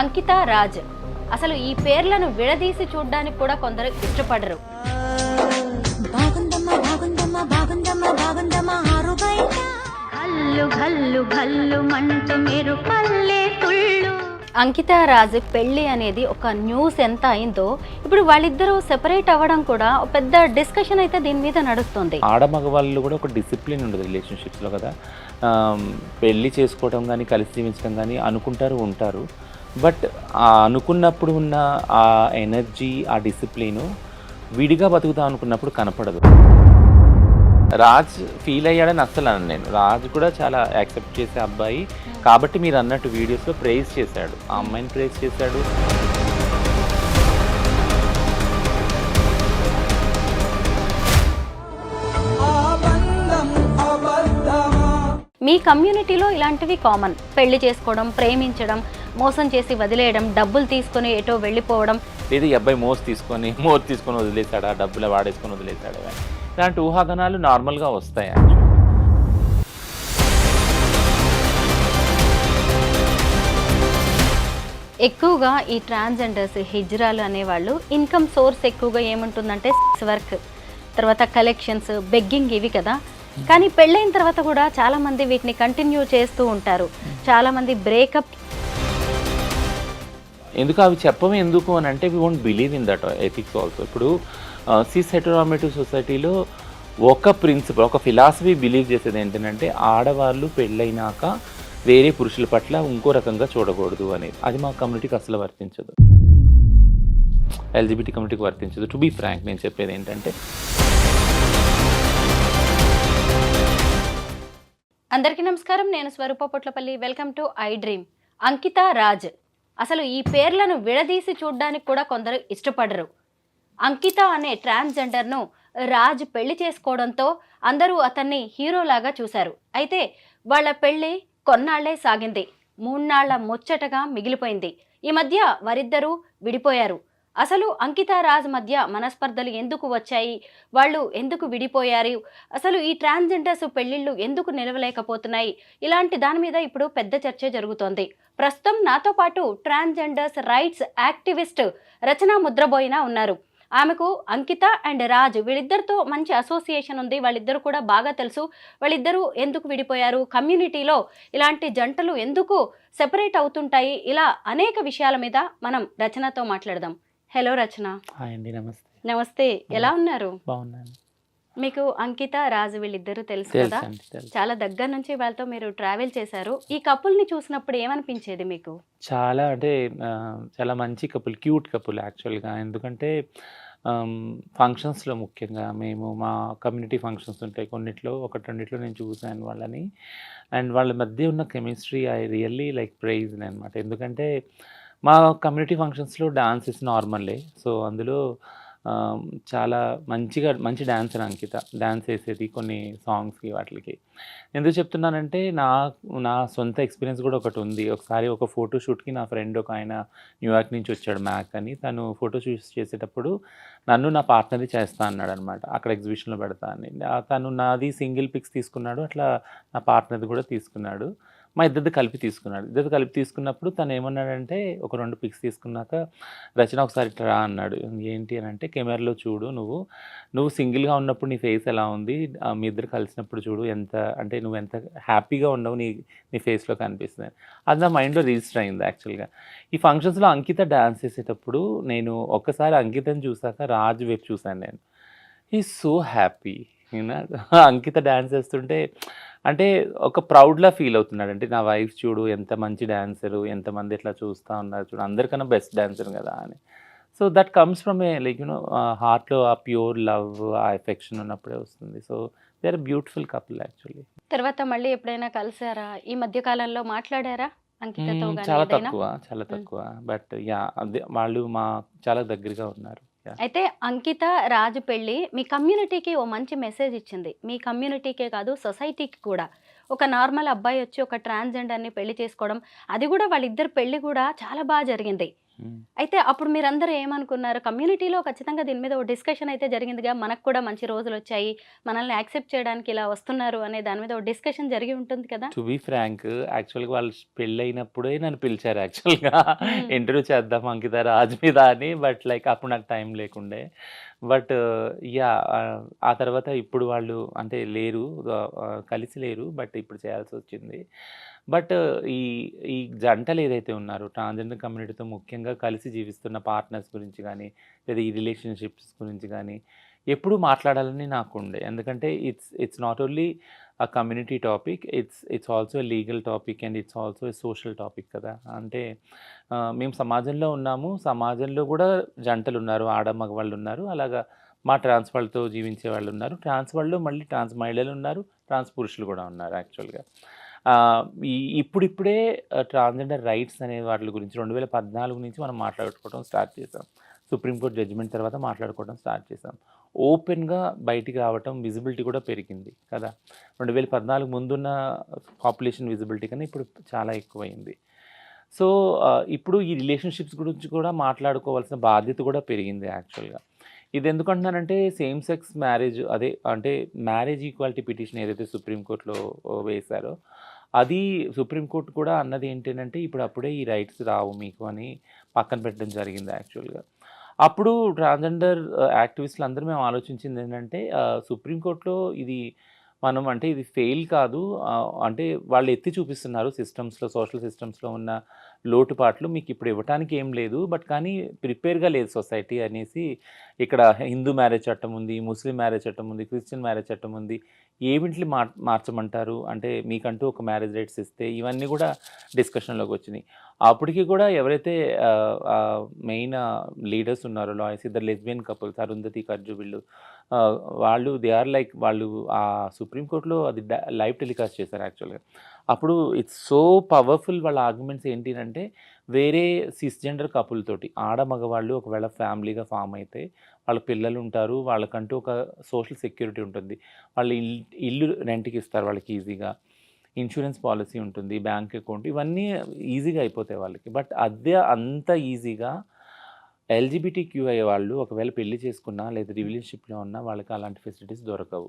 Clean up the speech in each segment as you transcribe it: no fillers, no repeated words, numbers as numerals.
అంకిత రాజ్. అసలు ఈ పేర్లను విడదీసి చూడడానికి కూడా కొందరు ఇష్టపడరు. అంకిత రాజ్ పెళ్లి అనేది ఒక న్యూస్ ఎంత అయిందో ఇప్పుడు వాళ్ళిద్దరూ సెపరేట్ అవ్వడం కూడా పెద్ద డిస్కషన్ అయితే దీని మీద నడుస్తుంది. ఆడమగవాళ్ళు కూడా ఒక డిసిప్లిన్ ఉండదు రిలేషన్షిప్స్లో కదా. పెళ్ళి చేసుకోవడం కానీ కలిసి జీవించడం కానీ అనుకుంటారు ఉంటారు. బట్ అనుకున్నప్పుడు ఉన్న ఆ ఎనర్జీ ఆ డిసిప్లిను విడిగా బతుకుతాం అనుకున్నప్పుడు కనపడదు. రాజ్ ఫీల్ అయ్యాడని అస్సలు అన్నాను నేను. రాజ్ కూడా చాలా యాక్సెప్ట్ చేసే అబ్బాయి కాబట్టి మీరు అన్నట్టు వీడియోస్లో ప్రైజ్ చేశాడు, ఆ అమ్మాయిని ప్రైజ్ చేశాడు. మీ కమ్యూనిటీలో ఇలాంటివి కామన్. పెళ్లి చేసుకోవడం, ప్రేమించడం, మోసం చేసి వదిలేయడం, డబ్బులు తీసుకొని ఎటో వెళ్ళిపోవడం, లేదా ఈ అబ్బాయి మోస్ తీసుకొని వదిలేశాడా, డబ్బులు వాడేసుకొని వదిలేశాడా, ఇలాంటి ఊహాగానాలు నార్మల్గా వస్తాయి. ఎక్కువగా ఈ ట్రాన్స్జెండర్స్, హిజ్రాలు అనేవాళ్ళు ఇన్కమ్ సోర్స్ ఎక్కువగా ఏముంటుందంటే సెక్స్ వర్క్, తర్వాత కలెక్షన్స్, బెగ్గింగ్, ఇవి కదా. కానీ పెళ్ళైన తర్వాత కూడా చాలామంది వీటిని కంటిన్యూ చేస్తూ ఉంటారు. చాలామంది బ్రేకప్. ఎందుకు అవి చెప్పమే ఎందుకు అని అంటే we won't believe in that ethics also. ఇప్పుడు సిస్ హెటెరోనార్మేటివ్ సొసైటీలో ఒక ప్రిన్సిపల్, ఒక ఫిలాసఫీ బిలీవ్ చేసేది ఏంటంటే ఆడవాళ్ళు పెళ్ళైనాక వేరే పురుషుల పట్ల ఇంకో రకంగా చూడకూడదు అనేది. అది మా కమ్యూనిటీకి అసలు వర్తించదు, ఎల్జిబిటీ కమ్యూనిటీకి వర్తించదు. టు బీ ఫ్రాంక్ నేను చెప్పేది ఏంటంటే, అందరికీ నమస్కారం, నేను Swaroopa Potlapalli. Welcome to iDream. Ankita Raj. అసలు ఈ పేర్లను విడదీసి చూడడానికి కూడా కొందరు ఇష్టపడరు. అంకిత అనే ట్రాన్స్జెండర్ను రాజ్ పెళ్లి చేసుకోవడంతో అందరూ అతన్ని హీరోలాగా చూశారు. అయితే వాళ్ళ పెళ్లి కొన్నాళ్లే సాగింది, 3 నాళ్ల ముచ్చటగా మిగిలిపోయింది. ఈ మధ్య వారిద్దరూ విడిపోయారు. అసలు అంకిత రాజ్ మధ్య మనస్పర్ధలు ఎందుకు వచ్చాయి, వాళ్ళు ఎందుకు విడిపోయారు, అసలు ఈ ట్రాన్స్జెండర్స్ పెళ్లిళ్ళు ఎందుకు నిలవలేకపోతున్నాయి, ఇలాంటి దాని మీద ఇప్పుడు పెద్ద చర్చ జరుగుతోంది. ప్రస్తుతం నాతో పాటు ట్రాన్స్జెండర్స్ రైట్స్ యాక్టివిస్ట్ రచన ముద్రబోయిన ఉన్నారు. ఆమెకు అంకిత అండ్ రాజ్ వీళ్ళిద్దరితో మంచి అసోసియేషన్ ఉంది, వాళ్ళిద్దరు కూడా బాగా తెలుసు. వాళ్ళిద్దరూ ఎందుకు విడిపోయారు, కమ్యూనిటీలో ఇలాంటి జంటలు ఎందుకు సెపరేట్ అవుతుంటాయి, ఇలా అనేక విషయాల మీద మనం రచనతో మాట్లాడదాం. హలో రచన. హాయ్ అండి. నమస్తే. నమస్తే, ఎలా ఉన్నారు? బాగున్నాను. మీకు అంకిత రాజ్ వీళ్ళిద్దరూ తెలుసు కదా, చాలా దగ్గర నుంచి వాళ్ళతో మీరు ట్రావెల్ చేశారు. ఈ కపుల్ని చూసినప్పుడు ఏమనిపించేది మీకు? చాలా అంటే చాలా మంచి కపుల్, క్యూట్ కపుల్ యాక్చువల్గా. ఎందుకంటే ఫంక్షన్స్లో ముఖ్యంగా మేము మా కమ్యూనిటీ ఫంక్షన్స్ ఉంటాయి కొన్నిట్లో, రెండిట్లో నేను చూశాను వాళ్ళని. అండ్ వాళ్ళ మధ్య ఉన్న chemistry I really like praise అనమాట. ఎందుకంటే మా కమ్యూనిటీ ఫంక్షన్స్లో డాన్స్ ఇస్ నార్మల్లే. సో అందులో చాలా మంచి డాన్సర్ అంకిత. డాన్స్ వేసేది కొన్ని సాంగ్స్కి వాటికి. ఎందుకు చెప్తున్నానంటే నా సొంత ఎక్స్పీరియన్స్ కూడా ఒకటి ఉంది. ఒకసారి ఒక ఫోటోషూట్కి నా ఫ్రెండ్ ఒక ఆయన న్యూయార్క్ నుంచి వచ్చాడు, మ్యాక్ అని. తను ఫోటోషూట్స్ చేసేటప్పుడు నన్ను నా పార్ట్నర్ది చేస్తా అన్నాడు అనమాట, అక్కడ ఎగ్జిబిషన్లో పెడతా అని. తను నాది సింగిల్ పిక్స్ తీసుకున్నాడు, అట్లా నా పార్ట్నర్ది కూడా తీసుకున్నాడు. మా ఇద్దరిది కలిపి తీసుకున్నప్పుడు తను ఏమన్నాడంటే, ఒక 2 పిక్స్ తీసుకున్నాక, రచన ఒకసారి ఇట్లా రా అన్నాడు. ఏంటి అని అంటే, కెమెరాలో చూడు, నువ్వు సింగిల్గా ఉన్నప్పుడు నీ ఫేస్ ఎలా ఉంది, మీ ఇద్దరు కలిసినప్పుడు చూడు నువ్వు ఎంత హ్యాపీగా ఉండవు నీ ఫేస్లో కనిపిస్తుంది. అది నా మైండ్లో రిజిస్టర్ అయింది యాక్చువల్గా. ఈ ఫంక్షన్స్లో అంకిత డ్యాన్స్ చేసేటప్పుడు నేను ఒక్కసారి అంకితని చూసాక రాజ్ వైపు చూశాను నేను. He so happy. Ankita dance చేస్తుంటే అంటే ఒక ప్రౌడ్లా ఫీల్ అవుతున్నాడు. అంటే నా వైఫ్ చూడు ఎంత మంచి డాన్సరు, ఎంతమంది ఇట్లా చూస్తూ ఉన్నారు చూడు, అందరికన్నా బెస్ట్ డాన్సర్ కదా అని. So that comes from a like హార్ట్లో ఆ ప్యూర్ లవ్, ఆ ఎఫెక్షన్ ఉన్నప్పుడే వస్తుంది. So they are beautiful couple actually. తర్వాత మళ్ళీ ఎప్పుడైనా కలిసారా? ఈ మధ్య కాలంలో మాట్లాడారా అంకితతో? చాలా తక్కువ. బట్ యా, అదే వాళ్ళు చాలా దగ్గరగా ఉన్నారు. అయితే అంకిత రాజ్ పెళ్ళి మీ కమ్యూనిటీకి ఓ మంచి మెసేజ్ ఇచ్చింది. మీ కమ్యూనిటీకే కాదు, సొసైటీకి కూడా. ఒక నార్మల్ అబ్బాయి వచ్చి ఒక ట్రాన్స్జెండర్ని పెళ్లి చేసుకోవడం, అది కూడా వాళ్ళిద్దరు పెళ్లి కూడా చాలా బాగా జరిగింది. హ్మ్. అయితే అప్పుడు మీరందరూ ఏమనుకున్నారు? కమ్యూనిటీలో ఖచ్చితంగా దీని మీద ఓ డిస్కషన్ అయితే జరిగిందిగా. మనకు కూడా మంచి రోజులొచ్చాయి. మనల్ని యాక్సెప్ట్ చేయడానికి ఇలా వస్తున్నారు అనే దాని మీద ఓ డిస్కషన్ జరిగి ఉంటుంది కదా! టు బీ ఫ్రాంక్ యాక్చువల్‌గా వాళ్ళు పెళ్ళైనప్పుడే నన్ను పిలిచారు యాక్చువల్‌గా హ్మ్. ఇంటర్వ్యూ చేద్దాం అంకిత రాజ్ మీద అని. బట్ లైక్ అప్పుడు నాకు టైం లేకుండే. But yeah! ఆ తర్వాత ఇప్పుడు వాళ్ళు అంటే లేరు. కలిసి లేరు. బట్ ఇప్పుడు చేయాల్సొచ్చింది. బట్ ఈ ఈ జంటలు ఏదైతే ఉన్నారో ట్రాన్స్‌జెండర్ కమ్యూనిటీతో ముఖ్యంగా కలిసి జీవిస్తున్న పార్ట్నర్స్ గురించి గానీ, లేదా ఈ రిలేషన్‌షిప్స్ గురించి గానీ, ఎప్పుడూ మాట్లాడాలని నాకుండే. ఎందుకంటే it's not only community topic. It's also a legal topic and it's also a social topic కదా! అంటే మేము సమాజంలో ఉన్నాము. సమాజంలో గూడా జంటలున్నారు. ఆడ మగవాళ్ళున్నారు. అలాగా మా ట్రాన్స్ వాళ్ళతో జీవించే వాళ్ళున్నారు. ట్రాన్స్ వాళ్ళు మళ్ళీ ట్రాన్స్ మహిళలున్నారు. ట్రాన్స్ పురుషులు గూడా ఉన్నారు యాక్చువల్‌గా. ఆహ్, ఈ ఇప్పుడిప్పుడే ట్రాన్స్‌జెండర్ రైట్స్ అనే వాటిల గురించి 2014 నుంచి మనం మాట్లాడుకోవడం స్టార్ట్ చేసాం. సుప్రీం కోర్ట్ జడ్జిమెంట్ తర్వాత మాట్లాడుకోవడం స్టార్ట్ చేసాం. ఓపెన్‌గా బయటికి రావటం, విజిబిలిటీ కూడా పెరిగింది కదా! 2014 ముందున్న పాపులేషన్ విజిబిలిటీ కన్నా ఇప్పుడు చాలా ఎక్కువయింది. సో, ఇప్పుడు ఈ రిలేషన్‌షిప్స్ గురించి కూడా మాట్లాడుకోవాల్సిన బాధ్యత కూడా పెరిగింది యాక్చువల్‌గా. ఇదెందుకంటున్నానంటే సేమ్ సెక్స్ మ్యారేజ్ అదే అంటే మ్యారేజ్ ఈక్వాలిటీ పిటిషన్ ఏదైతే సుప్రీం కోర్ట్‌లో వేశారో, అది సుప్రీం కోర్ట్ కూడా అన్నది ఏంటనంటే, ఇప్పుడు అప్పుడే ఈ రైట్స్ రావు మీకు అని పక్కన పెట్టడం జరిగింది యాక్చువల్‌గా. అప్పుడు ట్రాన్స్‌జెండర్ యాక్టివిస్టులందరూ మేము ఆలోచించిందేంటంటే, సుప్రీం కోర్ట్‌లో ఇది మనం అంటే ఇది ఫెయిల్ కాదు. అంటే వాళ్ళు ఎత్తి చూపిస్తున్నారు సిస్టమ్స్‌లో, సోషల్ సిస్టమ్స్‌లో ఉన్న లోటుపాట్లు. మీకిప్పుడు ఇవ్వటానికి ఏం లేదు. బట్ కానీ ప్రిపేర్‌గా లేదు సొసైటీ అనేసి ఇక్కడ హిందూ మ్యారేజ్ చట్టం ఉంది, ముస్లిం మ్యారేజ్ చట్టం ఉంది, క్రిస్టియన్ మ్యారేజ్ చట్టం ఉంది. ఏవిటిని మార్చమంటారు? అంటే మీకంటూ ఒక మ్యారేజ్ రైట్స్ ఇస్తే ఇవన్నీ గూడా డిస్కషన్‌లోకొచ్చినియి. అప్పటికి కూడా ఎవరైతే మెయిన్ లీడర్స్ ఉన్నారో లాయర్స్ ఇద్దరు లెస్బియన్ కపుల్స్ అరుంధతి, కర్జు వీళ్ళు ఆహ్, వాళ్ళు దే ఆర్ లైక్ వాళ్ళు సుప్రీం కోర్ట్‌లో అది లైవ్ టెలికాస్ట్ చేశారు యాక్చువల్‌గా. అప్పుడు ఇట్స్ సో పవర్‌ఫుల్ వాళ్ళ ఆర్గ్యుమెంట్స్ ఏంటినంటే, వేరే సిస్‌జెండర్ కపుల్ తోటి ఆడ, మగవాళ్ళు ఒకవేళ ఫ్యామిలీగా ఫార్మ్ అయితే, వాళ్ళ పిల్లలుంటారు. వాళ్ళకంటూ ఒక సోషల్ సెక్యూరిటీ ఉంటుంది. వాళ్ళు ఇల్లు రెంట్‌కి ఇస్తారు వాళ్ళకి ఈజీగా. ఇన్స్యూరెన్స్ పాలిసీ ఉంటుంది. బ్యాంక్ అకౌంట్ ఇవన్నీ ఈజీగా అయిపోతాయి వాళ్ళకి. బట్ అదే అంత ఈజీగా ఎల్‌జిబిటిక్యూఐ వాళ్ళు ఒకవేళ పెళ్లి చేసుకున్నా లేదా రిలేషన్‌షిప్‌లో ఉన్నా వాళ్ళకి అలాంటి ఫెసిలిటీస్ దొరకవు.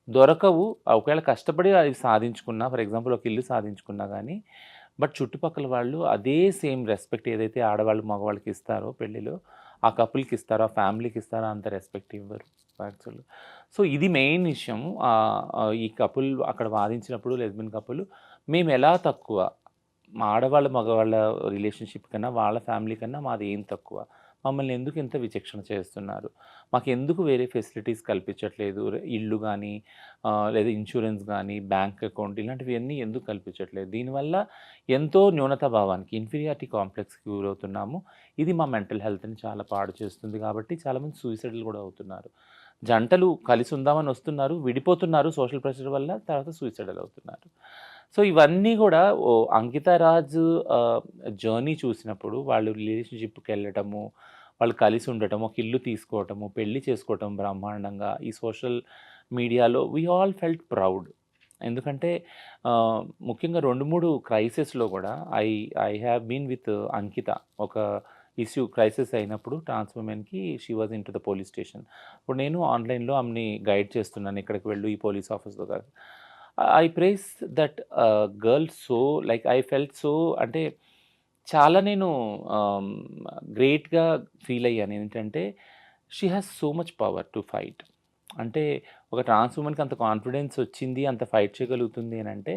దొరకవు. ఒకవేళ కష్టపడి అది సాధించుకున్నా ఫర్ ఎగ్జాంపుల్ ఒక ఇల్లు సాధించుకున్నా గానీ, బట్ చుట్టుపక్కల వాళ్ళు అదే సేమ్ రెస్పెక్ట్ ఏదైతే ఆడవాళ్ళు, మగవాళ్ళకి ఇస్తారో పెళ్లిలో, ఆ కపుల్‌కి ఇస్తారో, ఆ ఫ్యామిలీకి ఇస్తారో అంత రెస్పెక్ట్ ఇవ్వరు యాక్చువల్‌గా. సో, ఇది మెయిన్ విషయం. ఈ కపుల్ అక్కడ వాదించినప్పుడు లెస్బియన్ కపుల్ మేమెలా తక్కువ? మా ఆడవాళ్ళ, మగవాళ్ళ రిలేషన్‌షిప్ కన్నా, వాళ్ళ ఫ్యామిలీ కన్నా మాది ఏం తక్కువ? మమ్మల్ని ఎందుకు ఇంత విచక్షణ చేస్తున్నారు? మాకెందుకు వేరే ఫెసిలిటీస్ కల్పించట్లేదు? ఇల్లు గానీ, లేదా ఇన్స్యూరెన్స్ గానీ, బ్యాంక్ అకౌంట్ ఇలాంటివన్నీ ఎందుకు కల్పించట్లేదు? దీనివల్ల ఎంతో న్యూనతా భావానికి, ఇన్ఫీరియారిటీ కాంప్లెక్స్‌కి గురవుతున్నాము. ఇది మా మెంటల్ హెల్త్‌ని చాలా పాడు చేస్తుంది కాబట్టి చాలామంది సూసైడల్ గూడా అవుతున్నారు. జంటలు కలిసి ఉందామని వస్తున్నారు, విడిపోతున్నారు సోషల్ ప్రెషర్ వల్ల, తర్వాత సూసైడల్ అవుతున్నారు. సో, ఇవన్నీ గూడా అంకిత రాజ్ జర్నీ చూసినప్పుడు వాళ్ళు రిలేషన్‌షిప్‌కెళ్ళటము, వాళ్ళు కలిసి ఉండటము, ఒక ఇల్లు తీసుకోవటము, పెళ్లి చేసుకోవటం బ్రహ్మాండంగా ఈ సోషల్ మీడియాలో వి ఆల్ ఫెల్ట్ ప్రౌడ్. ఎందుకంటే ఆహ్, ముఖ్యంగా 2, 3 క్రైసిస్‌లో గూడా I I have been with Ankita. ఒక ఇష్యూ క్రైసిస్ అయినప్పుడు ట్రాన్స్ వుమెన్‌కి she was into the police station. ఇప్పుడు నేను ఆన్‌లైన్‌లో ఆమెని గైడ్ చేస్తున్నాను. ఇక్కడికి వెళ్ళు ఈ పోలీస్ ఆఫీస్‌లో కాదు. I praise that girl so like I felt so అంటే చాలా నేను ఆహ్, గ్రేట్‌గా ఫీల్ అయ్యాను. ఏంటంటే she has so much power to fight. అంటే ఒక ట్రాన్స్ వుమెన్‌కి అంత కాన్ఫిడెన్స్ వచ్చింది, అంత ఫైట్ చేయగలుగుతుంది అనంటే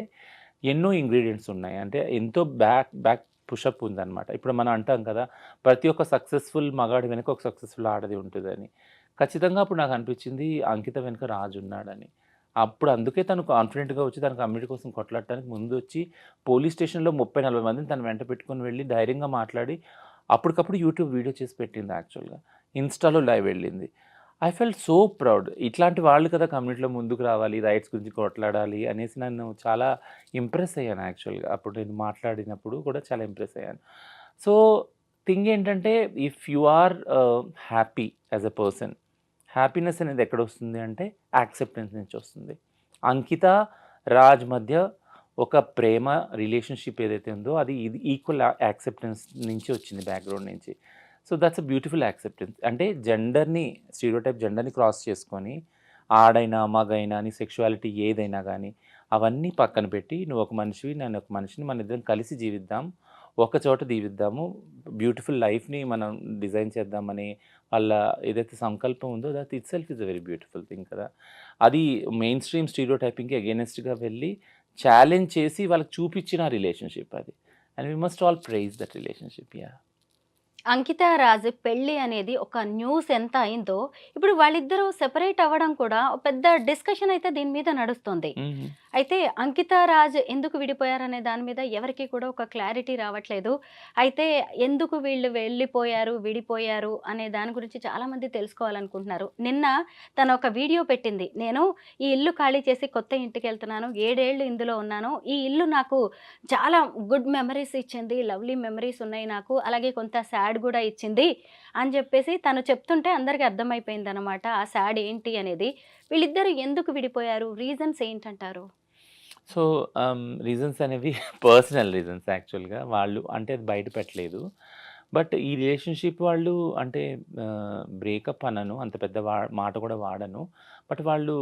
ఎన్నో ఇంగ్రీడియెంట్స్ ఉన్నాయి. అంటే ఎంతో బ్యాక్ పుషప్ ఉందనమాట. ఇప్పుడు మనం అంటాం కదా! ప్రతి ఒక్క సక్సెస్‌ఫుల్ మగాడి వెనక ఒక సక్సెస్‌ఫుల్ ఆడది ఉంటదని. ఖచ్చితంగా అప్పుడు నాకు అనిపించింది అంకిత వెనక రాజు ఉన్నాడని. అప్పుడు అందుకే తను కాన్ఫిడెంట్‌గా వచ్చి తన కమ్యూనిటీ కోసం కొట్లాడటానికి ముందొచ్చి పోలీస్ స్టేషన్‌లో 30, 40 మందిని తన వెంట పెట్టుకొని వెళ్లి ధైర్యంగా మాట్లాడి అప్పటికప్పుడు యూట్యూబ్ వీడియో చేసి పెట్టింది యాక్చువల్‌గా. ఇన్‌స్టాలో లైవ్ వెళ్ళింది. I felt so proud. ఇట్లాంటి వాళ్ళు కదా కమ్యూనిటీలో ముందుకు రావాలి, రైట్స్ గురించి కొట్లాడాలి అనేసి నన్ను చాలా ఇంప్రెస్ అయ్యాను యాక్చువల్‌గా. అప్పుడు నేను మాట్లాడినప్పుడు కూడా చాలా ఇంప్రెస్ అయ్యాను. సో, థింగ్ ఏంటంటే if you are happy as a person, happiness అనేది ఎక్కడొస్తుంది అంటే యాక్సెప్టెన్స్ నుంచి వస్తుంది. అంకిత, రాజ్ మధ్య ఒక ప్రేమ రిలేషన్‌షిప్ ఏదైతే ఉందో అది ఇది ఈక్వల్ యాక్సెప్టెన్స్ నుంచి వచ్చింది బ్యాక్‌గ్రౌండ్ నుంచి. So, that's a beautiful acceptance. అంటే జెండర్‌ని క్రాస్ చేసుకొని ఆడైనా, మగైనా నీ సెక్షువాలిటీ ఏదైనా గానీ అవన్నీ పక్కన పెట్టి నువ్వొక మనిషివి, నేనొక మనిషిని, మనిద్దరం కలిసి జీవిద్దాం. ఒక చోట జీవిద్దాము. బ్యూటిఫుల్ లైఫ్‌ని మనం డిజైన్ చేద్దామని వాళ్ళ ఏదైతే సంకల్పం ఉందో that itself is a very beautiful thing కదా! అది మెయిన్ స్ట్రీమ్ స్టీరియోటైపింగ్‌కి అగైనెస్ట్‌గా వెళ్ళి ఛాలెంజ్ చేసి వాళ్ళకి చూపిచ్చిన రిలేషన్‌షిప్ అది. And we must all praise that relationship. Yeah! Ankita Raj పెళ్లి అనేది ఒక న్యూస్ ఎంత అయిందో, ఇప్పుడు వాళ్ళిద్దరూ సెపరేట్ అవ్వడం కూడా ఒక పెద్ద డిస్కషన్ అయితే దీని మీద నడుస్తుంది. హుహు. అయితే అంకిత రాజ్ ఎందుకు విడిపోయారనే దాని మీద ఎవరికీ కూడా ఒక క్లారిటీ రావట్లేదు. అయితే ఎందుకు వీళ్ళు వెళ్ళిపోయారు, విడిపోయారు అనే దాని గురించి చాలామంది తెలుసుకోవాలనుకుంటున్నారు. నిన్న తను ఒక వీడియో పెట్టింది. నేను ఈ ఇల్లు ఖాళీ చేసి కొత్త ఇంటికెళ్తున్నాను. 7 ఏళ్ళు ఇందులో ఉన్నాను. ఈ ఇల్లు నాకు చాలా గుడ్ మెమరీస్ ఇచ్చింది. లవ్లీ మెమరీస్ ఉన్నాయి నాకు. అలాగే కొంత సాడ్ గూడా ఇచ్చింది అని జెప్పేసి తను చెప్తుంటే అందరికి అర్థమైపోయిందనమాట. ఆ సాడ్ ఏంటి అనేది. వీళ్ళిద్దరూ ఎందుకు విడిపోయారు? రీజన్స్ ఏంటంటారు? సో, రీజన్స్ అనేవి పర్సనల్ రీజన్స్ యాక్చువల్‌గా. వాళ్ళు అంటే అది బయట పెట్టలేదు. బట్ ఈ రిలేషన్‌షిప్ వాళ్ళు అంటే బ్రేకప్ అనను. అంత పెద్ద మాట కూడా వాడను. బట్ వాళ్ళు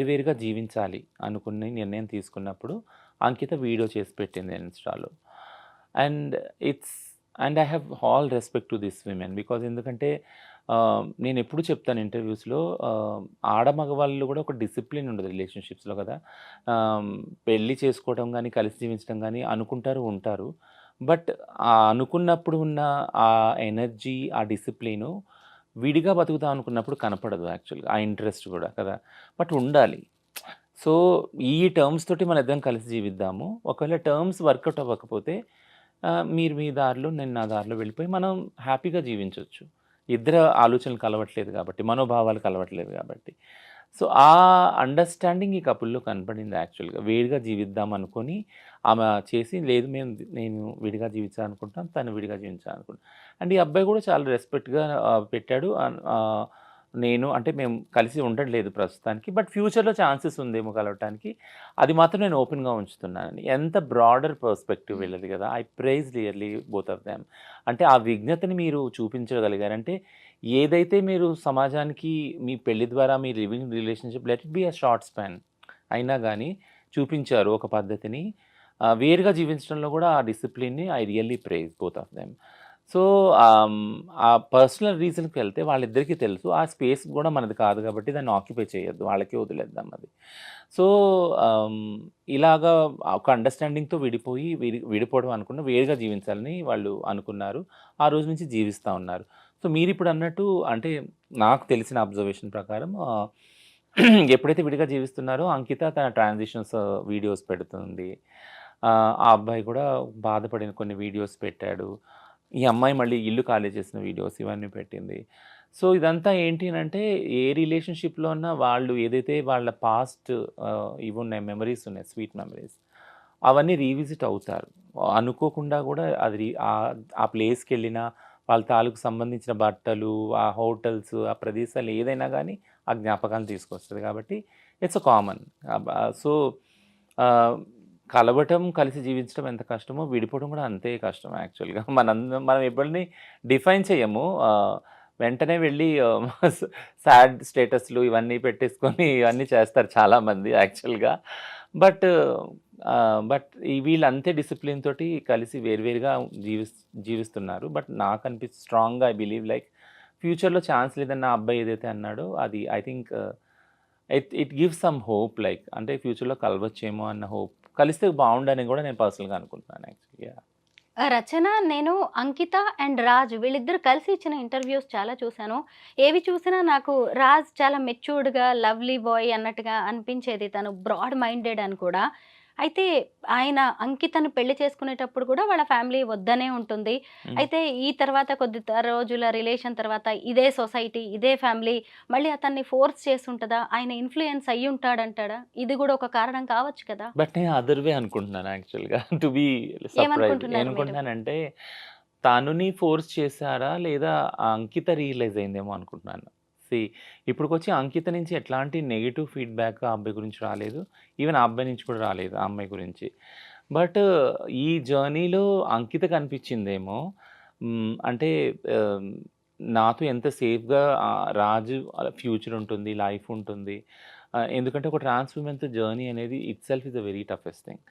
వేరుగా జీవించాలి అనుకుని నిర్ణయం తీసుకున్నప్పుడు అంకిత వీడియో చేసి పెట్టింది ఇన్‌స్టాలో. And it's and I have all respect to this women. Because ఎందుకంటే నేనెప్పుడు చెప్తాను ఇంటర్వ్యూస్‌లో మగవాళ్ళు కూడా ఒక డిసిప్లిన్ ఉండదు రిలేషన్‌షిప్స్‌లో కదా! ఆహ్, పెళ్లి చేసుకోవడం గానీ, కలిసి జీవించడం గానీ అనుకుంటారు, ఉంటారు. బట్ అనుకున్నప్పుడు ఉన్న ఆ ఎనర్జీ, ఆ డిసిప్లిను విడిగా బతుకుదాం అనుకున్నప్పుడు కనపడదు యాక్చువల్‌గా. ఆ ఇంట్రెస్ట్ గూడా కదా! బట్ ఉండాలి. సో, ఈ టర్మ్స్ తోటి మనిద్దరం కలిసి జీవిద్దాము. ఒకవేళ టర్మ్స్ వర్కౌట్ అవ్వకపోతే మీరు మీ దారిలో, నేను నా దారిలో వెళ్ళిపోయి మనం హ్యాపీగా జీవించొచ్చు. ఇద్దరి ఆలోచనలు కలవట్లేదు గాబట్టి, మనోభావాలు కలవట్లేదు గాబట్టి. సో, ఆ అండర్‌స్టాండింగ్ ఈ కపుల్‌లో కనపడింది యాక్చువల్‌గా. వేరుగా జీవిద్దాం అనుకోని ఆమె చేసి లేదు నేను విడిగా జీవించాలనుకుంటున్నాను. తను విడిగా జీవించాలనుకుంటున్నాను. అండ్ ఈ అబ్బాయి గూడా చాలా రెస్పెక్ట్‌గా పెట్టాడు. నేను అంటే మేము కలిసి ఉండట్లేదు ప్రస్తుతానికి. బట్ ఫ్యూచర్‌లో ఛాన్సెస్ ఉందేమో కలవటానికి. అది మాత్రం నేను ఓపెన్‌గా ఉంచుతున్నానని. ఎంత బ్రాడర్ పర్స్పెక్టివ్ వీళ్ళది గదా! I praise really both of them. అంటే ఆ విజ్ఞతని మీరు చూపించగలిగారు. అంటే ఏదైతే మీరు సమాజానికి మీ పెళ్లి ద్వారా మీ living relationship let it be a short span అయినా గాని చూపించారు ఒక పద్ధతిని. వేరుగా జీవించడంలో గూడా ఆ డిసిప్లిన్‌ని I really praise both of them. So, ఆ పర్సనల్ రీజన్‌కి వెళ్తే వాళ్ళిద్దరికీ తెలుసు. ఆ స్పేస్ గూడా మనది కాదు గాబట్టి దాన్ని ఆక్యుపై చేయొద్దు. వాళ్ళకే వదిలేద్దాం అది. సో, ఆహ్, ఇలాగా ఒక అండర్‌స్టాండింగ్‌తో విడిపోవడం అనుకున్న వేరుగా జీవించాలని వాళ్ళు అనుకున్నారు. ఆ రోజు నుంచి జీవిస్తా ఉన్నారు. సో, మీరిప్పుడన్నట్టు అంటే నాకు తెలిసిన అబ్జర్వేషన్ ప్రకారం ఎప్పుడైతే విడిగా జీవిస్తున్నారో అంకిత తన ట్రాన్సిషన్స్ వీడియోస్ పెడుతుంది. ఆ అబ్బాయి కూడా బాధపడిన కొన్ని వీడియోస్ పెట్టాడు. ఈ అమ్మాయి మళ్ళీ ఇల్లు ఖాళీ చేసిన వీడియోస్ ఇవన్నీ పెట్టింది. సో, ఇదంతా ఏంటి అనంటే ఏ రిలేషన్‌షిప్‌లో ఉన్నా వాళ్ళు ఏదైతే వాళ్ళ పాస్ట్ ఇవున్నాయి మెమరీస్ ఉన్నాయి స్వీట్ మెమరీస్. అవన్నీ రీవిజిట్ అవుతారు. అనుకోకుండా గూడా అది ఆ ప్లేస్‌కెళ్ళినా వాళ్ళ తాలూకు సంబంధించిన బట్టలు, ఆ హోటల్స్, ఆ ప్రదేశాలు ఏదైనా గానీ ఆ జ్ఞాపకాలను తీసుకొస్తది కాబట్టి ఇట్స్ కామన్. సో, ఆహ్, కలవటం, కలిసి జీవించడం ఎంత కష్టమో విడిపోవడం కూడా అంతే కష్టం యాక్చువల్‌గా. మనం ఎవరిని డిఫైన్ చేయము. వెంటనే వెళ్ళి సాడ్ స్టేటస్‌లు ఇవన్నీ పెట్టేసుకొని ఇవన్నీ చేస్తారు చాలామంది యాక్చువల్‌గా. బట్ బట్ వీళ్ళంతే డిసిప్లిన్ తోటి కలిసి వేరుగా జీవిస్తున్నారు. బట్ స్ట్రాంగ్‌గా ఐ బిలీవ్ లైక్ ఫ్యూచర్‌లో ఛాన్స్ లేదని నా అబ్బాయి ఏదైతే అన్నాడో అది I think it it gives some hope like అంటే ఫ్యూచర్‌లో కలవచ్చేమో అన్న హోప్. కలిస్తే బావుండని గూడా నేను పర్సనల్‌గా అనుకుంటున్నాను యాక్చువల్లీ. యాహ్! రచన, నేను అంకిత అండ్ రాజ్ వీళ్ళిద్దరూ కలిసి ఇచ్చిన ఇంటర్వ్యూస్ చాలా చూసాను. ఏవి చూసినా నాకు రాజ్ చాలా మెచ్యూర్డ్‌గా, లవ్లీ బాయ్ అన్నట్టుగా అనిపించేది. తను బ్రాడ్ మైండెడ్ అని కూడా. అయితే ఆయన అంకితను పెళ్లి చేసుకునేటప్పుడు కూడా వాళ్ళ ఫ్యామిలీ వద్దనే ఉంటుంది. హ్మ్. అయితే ఈ తర్వాత కొద్ది రోజుల రిలేషన్ తర్వాత ఇదే సొసైటీ, ఇదే ఫ్యామిలీ మళ్ళీ అతన్ని ఫోర్స్ చేసుంటదా? ఆయన ఇన్‌ఫ్లూయెన్స్ అయ్యుంటాడంటాడా? ఇది కూడా ఒక కారణం కావచ్చు కదా! బట్ నేను అదర్ వే అనుకుంటున్నాను యాక్చువల్‌గా. To be surprised. ఏమనుకుంటున్నారు మీరు? ఏమనుకుంటున్నానంటే తనుని ఫోర్స్ చేసారా? లేదా ఆ అంకిత రియలైజ్ అయిందేమో అనుకుంటున్నాను. సి ఇప్పటికొచ్చి అంకిత నుంచి ఎట్లాంటి నెగెటివ్ ఫీడ్‌బ్యాక్ ఆ అబ్బాయి గురించి రాలేదు. ఈవెన్ ఆ అబ్బాయి నుంచి కూడా రాలేదు ఆ అమ్మాయి గురించి. బట్ ఈ జర్నీలో అంకిత కనిపించిందేమో అంటే ఆహ్, నాతో ఎంత సేఫ్‌గా రాజు ఫ్యూచర్ ఉంటుంది, లైఫ్ ఉంటుంది. ఎందుకంటే ఒక ట్రాన్స్ విమెన్‌తో జర్నీ అనేది itself is a very toughest thing.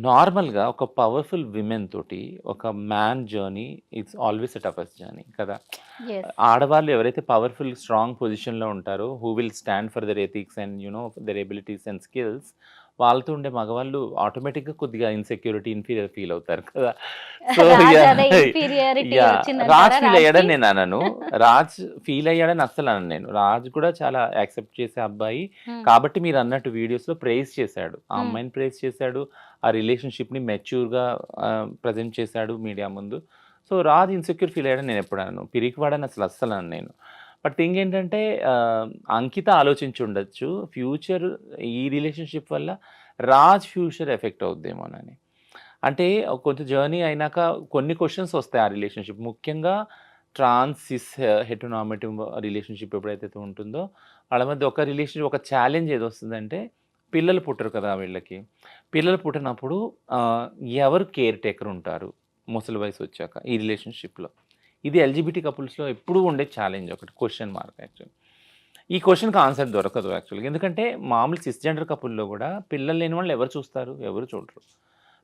నార్మల్‌గా ఒక పవర్‌ఫుల్ విమెన్ తోటి ఒక man journey it's always a toughest journey కదా! యెస్. ఆడవాళ్ళు ఎవరైతే పవర్‌ఫుల్, స్ట్రాంగ్ పొజిషన్‌లో ఉంటారో, who will stand for their ethics and their abilities and skills, వాళ్ళతో ఉండే మగవాళ్ళు ఆటోమేటిక్‌గా కొద్దిగా ఇన్‌సెక్యూరిటీ, ఇన్ఫీరియర్ ఫీల్ అవుతారు కదా! సో రాజు యాహ్! అదే ఇన్ఫీరియారిటీ యాహ్! రాజ్ వచ్చిందంటారా ఫీల్ రాజ్‌కి? అయ్యాడని నేను అనను. రాజ్ ఫీల్ అయ్యాడని అస్సలు అనను నేను. రాజ్ కూడా చాలా యాక్సెప్ట్ చేసే అబ్బాయి. హ్మ్. కాబట్టి మీరన్నట్టు వీడియోస్‌లో ప్రైజ్ చేశాడు. ఆ హ్మ్. అమ్మాయిని ప్రైజ్ చేశాడు. ఆ రిలేషన్‌షిప్‌ని మెచ్యూర్‌గా ప్రెజెంట్ చేశాడు మీడియా ముందు. సో, రాజ్ ఇన్‌సెక్యూర్ ఫీల్ అయ్యాడని నేనెప్పుడు అనను. పిరికివాడని అస్సలు అనను నేను. బట్ థింగ్ ఏంటంటే అంకిత ఆలోచించుండొచ్చు. ఫ్యూచర్ ఈ రిలేషన్‌షిప్ వల్ల రాజ్ ఫ్యూచర్ ఎఫెక్ట్ అవుద్దేమోనని. అంటే కొంచెం జర్నీ అయినాక కొన్ని క్వెషన్స్ వస్తాయి ఆ రిలేషన్‌షిప్. ముఖ్యంగా ట్రాన్స్, సిస్, హెటెరోనార్మేటివ్ రిలేషన్‌షిప్ ఎప్పుడైతే ఉంటుందో, వాళ్ళ మధ్య ఒక ఒక ఛాలెంజ్ ఏదొస్తుందంటే, పిల్లలు పుట్టరు కదా వీళ్ళకి. పిల్లలు పుట్టినప్పుడు ఆహ్, ఎవరు కేర్ టేకర్ ఉంటారు ముసలి వయసొచ్చాక ఈ రిలేషన్‌షిప్‌లో. ఇది ఎల్‌జిబిటీ కపుల్స్‌లో ఎప్పుడూ ఉండే ఛాలెంజ్ ఒకటి. Question mark actually. ఈ క్వెషన్‌కి ఆన్సర్ దొరకదు యాక్చువల్‌గా. ఎందుకంటే మామూలు సిస్‌జెండర్ కపుల్‌లో గూడా పిల్లలు లేని వాళ్ళు ఎవరు చూస్తారు? ఎవరు చూడరు.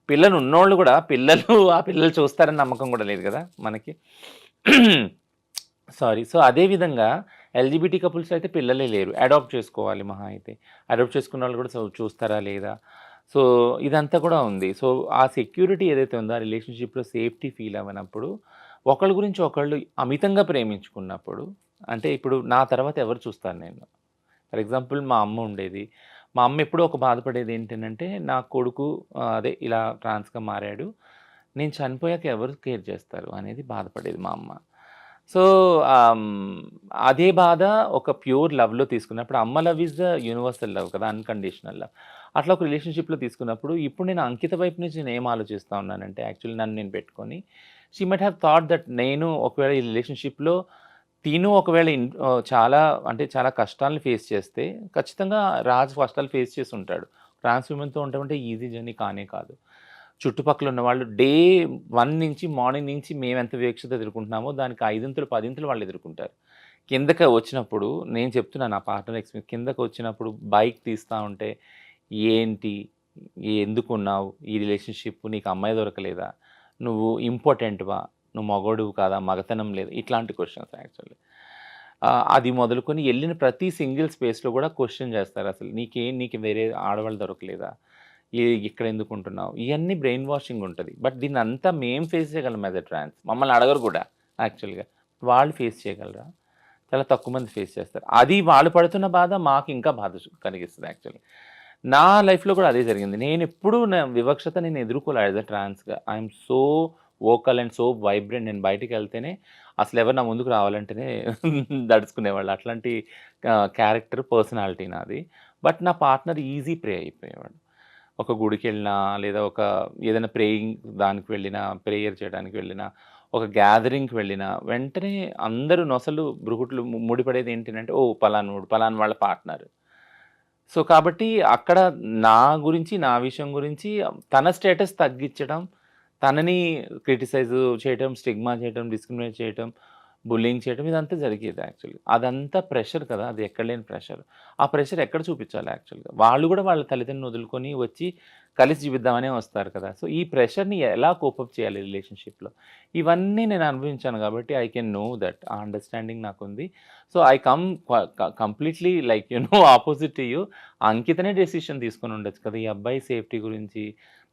పిల్లలు ఉన్నోళ్ళు గూడా ఆ పిల్లలు చూస్తారని నమ్మకం గూడా లేదు గదా! మనకి. సారీ. సో, అదే విధంగా ఎల్‌జిబిటీ కపుల్స్‌లో అయితే పిల్లలే లేరు. అడాప్ట్ చేసుకోవాలి మహా అయితే. అడాప్ట్ చేసుకున్నోళ్ళు గూడా చూస్తారా లేదా? సో, ఇదంతా కూడా ఉంది. సో, ఆ సెక్యూరిటీ ఏదైతే ఉందో ఆ రిలేషన్‌షిప్‌లో సేఫ్టీ ఫీల్ అవ్వనప్పుడు, ఒకళ్ళ గురించి ఒకళ్ళు అమితంగా ప్రేమించుకున్నప్పుడు, అంటే ఇప్పుడు నా తర్వాత ఎవరు చూస్తారు నేను? ఫర్ ఎగ్జాంపుల్ మా అమ్మ ఉండేది. మా అమ్మ ఎప్పుడూ ఒక బాధపడేది ఏంటనంటే, నా కొడుకు అదే ఇలా ట్రాన్స్‌గా మారాడు. నేను చనిపోయాక ఎవరు కేర్ చేస్తారు అనేది బాధపడేది మా అమ్మ. సో, అదే బాధ ఒక ప్యూర్ లవ్‌లో తీసుకున్నప్పుడు అమ్మ love is the universal love కదా! Unconditional love. అట్లా ఒక రిలేషన్‌షిప్‌లో తీసుకున్నప్పుడు ఇప్పుడు నేను అంకిత వైపు నుంచి నేనేం ఆలోచిస్తా ఉన్నానంటే యాక్చువల్లీ నన్ను నేను పెట్టుకొని, she might have thought that నేను ఒకవేళ ఈ రిలేషన్‌షిప్‌లో తిను ఒకవేళ చాలా అంటే చాలా కష్టాలను ఫేస్ చేస్తే, ఖచ్చితంగా రాజ్ కష్టాలు ఫేస్ చేసుంటాడు. ట్రాన్స్ విమెన్‌తో ఉండటం అంటే ఈజీ జర్నీ కానే కాదు. చుట్టుపక్కల ఉన్నవాళ్ళు డే 1 నుంచి మార్నింగ్ నుంచి మేమెంత వివక్షత ఎదుర్కొంటున్నామో, దానికి ఐదింతలు, పదింతలు వాళ్ళు ఎదుర్కొంటారు. కిందకి వచ్చినప్పుడు నేను చెప్తున్నా నా పార్ట్నర్ ఎక్స్‌పీరియన్స్ కిందకొచ్చినప్పుడు బైక్ తీస్తా ఉంటే, "ఏంటి? ఎందుకున్నావు? ఈ రిలేషన్‌షిప్ నీకు అమ్మాయి దొరకలేదా? నువ్వు ఇంపార్టెంట్‌వా? నువ్వు మగోడివి కాదా? మగతనం లేదా?" ఇట్లాంటి క్వెషన్స్ యాక్చువల్లీ. అది మొదలుకొని ఎళ్ళిన ప్రతి సింగిల్ స్పేస్‌లో గూడా క్వెషన్ జేస్తారసలు. నీకు వేరే ఆడవాళ్ళు దొరకలేదా? ఇక్కడెందుకుంటున్నావు? ఇయన్నీ బ్రెయిన్ వాషింగ్ ఉంటది. బట్ దీన్నంతా మేము ఫేస్ చేయగలం యాస్ ఎ ట్రాన్స్. మమ్మల్ని అడగరు గూడా యాక్చువల్‌గా. వాళ్ళు ఫేస్ చేయగలరా? చాలా తక్కువ మంది ఫేస్ చేస్తారు. అది వాళ్ళు పడుతున్న బాధ మాకు ఇంకా బాధ కలిగిస్తది యాక్చువల్లీ. నా లైఫ్‌లో కూడా అదే జరిగింది. నేనెప్పుడూ వివక్షత నేను ఎదుర్కోలే యాస్ ఎ ట్రాన్స్‌గా. I am so vocal and so vibrant. నేను బయటికెళ్తేనే అసలెవరు నా ముందుకు రావాలంటేనే దడుచుకునేవాళ్ళు. అట్లాంటి క్యారెక్టర్, పర్సనాలిటీ నాది. బట్ నా పార్ట్నర్ ఈజీ ప్రే అయిపోయేవాడు. ఒక గుడికెళ్ళినా, లేదా ఏదైనా ప్రేయింగ్ దానికి వెళ్ళినా, ప్రేయర్ చేయడానికి వెళ్ళినా, ఒక గ్యాదరింగ్‌కి వెళ్ళినా, వెంటనే అందరూ నొసలు, భృకుట్లు ముడిపడేది ఏంటనంటే, ఓహ్! పలానోడు, పలానా వాళ్ళ పార్ట్నర్. సో, కాబట్టి అక్కడ నా గురించి, నా విషయం గురించి తన స్టేటస్ తగ్గిచ్చడం, తనని క్రిటిసైజ్ చేయటం, స్టిగ్మా చేయటం, డిస్క్రిమినేట్ చేయటం, బుల్లింగ్ చేయటం ఇదంతా జరిగేది యాక్చువల్‌గా. అదంతా ప్రెషర్ కదా! అది ఎక్కడ లేని ప్రెషర్. ఆ ప్రెషర్ ఎక్కడ చూపిచ్చాలి యాక్చువల్‌గా? వాళ్ళు గూడా వాళ్ళ తల్లిదండ్రులను వదులుకొని వచ్చి కలిసి జీవిద్దామనే వస్తారు కదా! సో, ఈ ప్రెషర్‌ని ఎలా కోప్ అప్ చేయాలి రిలేషన్‌షిప్‌లో? ఇవన్నీ నేను అనుభవించాను గాబట్టి ఐ కెన్ నో దట్. ఆ అండర్‌స్టాండింగ్ నాకుంది. So, I come completely like opposite to you. అంకితనే డెసిషన్ తీసుకొని ఉండొచ్చు కదా! ఈ అబ్బాయి సేఫ్టీ గురించి,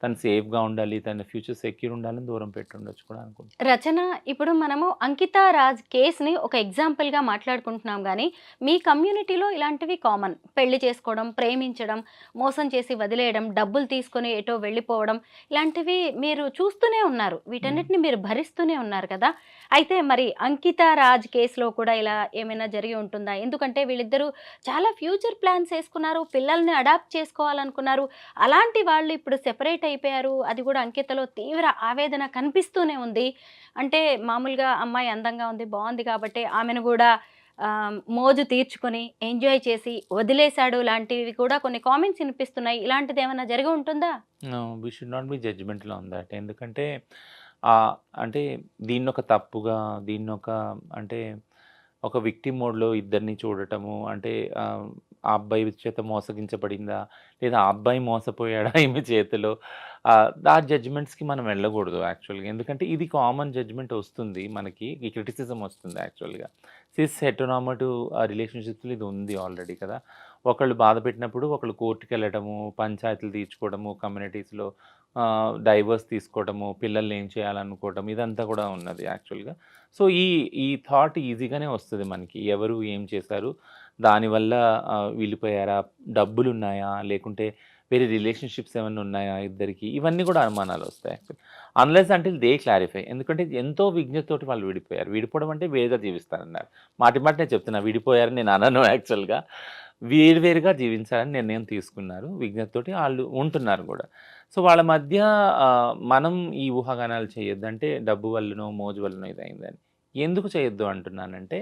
తను సేఫ్‌గా ఉండాలి, తన ఫ్యూచర్ సెక్యూర్ ఉండాలని దూరం పెట్టుండొచ్చు కూడా అనుకుంటా. రచన, ఇప్పుడు మనము 'అంకితా రాజ్' కేస్‌ని ఒక ఎగ్జాంపుల్‌గా మాట్లాడుకుంటున్నాం గానీ, మీ కమ్యూనిటీలో ఇలాంటివి కామన్. పెళ్లి చేసుకోవడం, ప్రేమించడం, మోసం చేసి వదిలేయడం, డబ్బులు తీసుకొని ఎటో వెళ్ళిపోవడం, ఇలాంటివి మీరు చూస్తూనే ఉన్నారు. హ్మ్. వీటన్నిటిని మీరు భరిస్తూనే ఉన్నారు కదా! అయితే మరి 'అంకితా రాజ్' కేస్‌లో కూడా ఇలా ఏమైనా జరిగి ఉంటుందా? ఎందుకంటే వీళ్ళిద్దరూ చాలా ఫ్యూచర్ ప్లాన్స్ యేసుకున్నారు. పిల్లల్ని అడాప్ట్ చేసుకోవాలనుకున్నారు. అలాంటి వాళ్ళు ఇప్పుడు సెపరేట్ అయిపోయారు. అది కూడా అంకితలో తీవ్ర ఆవేదన కనిపిస్తూనే ఉంది. అంటే మామూలుగా అమ్మాయి అందంగా ఉంది, బావుంది కాబట్టే ఆమెను గూడా మోజు తీర్చుకొని ఎంజాయ్ చేసి వదిలేశాడు లాంటివి కూడా కొన్ని కామెంట్స్ వినిపిస్తున్నాయి. ఇలాంటిది ఏమైనా జరిగి ఉంటుందా? No, we should not be judgmental on that. ఎందుకంటే అంటే దీన్నొక తప్పుగా, దీన్నొక అంటే ఒక విక్టిమ్ మోడ్‌లో ఇద్దరిని చూడటము అంటే ఆ అబ్బాయి చేత మోసగించబడిందా? లేదా ఆ అబ్బాయి మోసపోయాడా ఈమె చేతిలో? ఆ జడ్జ్‌మెంట్స్‌కి మనం వెళ్ళకూడదు యాక్చువల్‌గా. ఎందుకంటే ఇది కామన్ జడ్జ్‌మెంట్ వస్తుంది మనకి. ఈ క్రిటిసిజం వస్తుంది యాక్చువల్‌గా. సిస్ హెటెరోనార్మటివ్ రిలేషన్‌షిప్స్‌లో ఇది ఉంది ఆల్రెడీ కదా! ఒకళ్ళు బాధ పెట్టినప్పుడు ఒకళ్ళు కోర్ట్‌కెళ్ళడము, పంచాయతీలు తీర్చుకోవడము, కమ్యూనిటీస్‌లో డైవర్స్ తీసుకోవడము, పిల్లల్ని ఏం చేయాలనుకోవడం ఇదంతా కూడా ఉన్నది యాక్చువల్‌గా. సో, ఈ థాట్ ఈజీగానే వస్తది మనకి. ఎవరు ఏం చేశారు? దానివల్ల విడిపోయారా? డబ్బులున్నాయా? లేకుంటే వేరే రిలేషన్‌షిప్స్ ఏమన్నా ఉన్నాయా ఇద్దరికి? ఇవన్నీ కూడా అనుమానాలొస్తాయి actually. Unless until they clarify. ఎందుకంటే ఎంతో విజ్ఞతతోటి వాళ్ళు విడిపోయారు. విడిపోవడం అంటే వేరుగా జీవిస్తారన్నారు. మాటి మాటి నేను చెప్తున్నా విడిపోయారని నేను అనను యాక్చువల్‌గా. వేరువేరుగా జీవించాలని నిర్ణయం తీసుకున్నారు. విజ్ఞతతోటి ఆళ్ళు ఉంటున్నారు గూడా. సో, వాళ్ళ మధ్య మనం ఈ ఊహాగానాలు చేయొద్దు. అంటే డబ్బు వల్లనో, మోజు వల్లనో ఇదయిందని. ఎందుకు చేయొద్దు అంటున్నానంటే,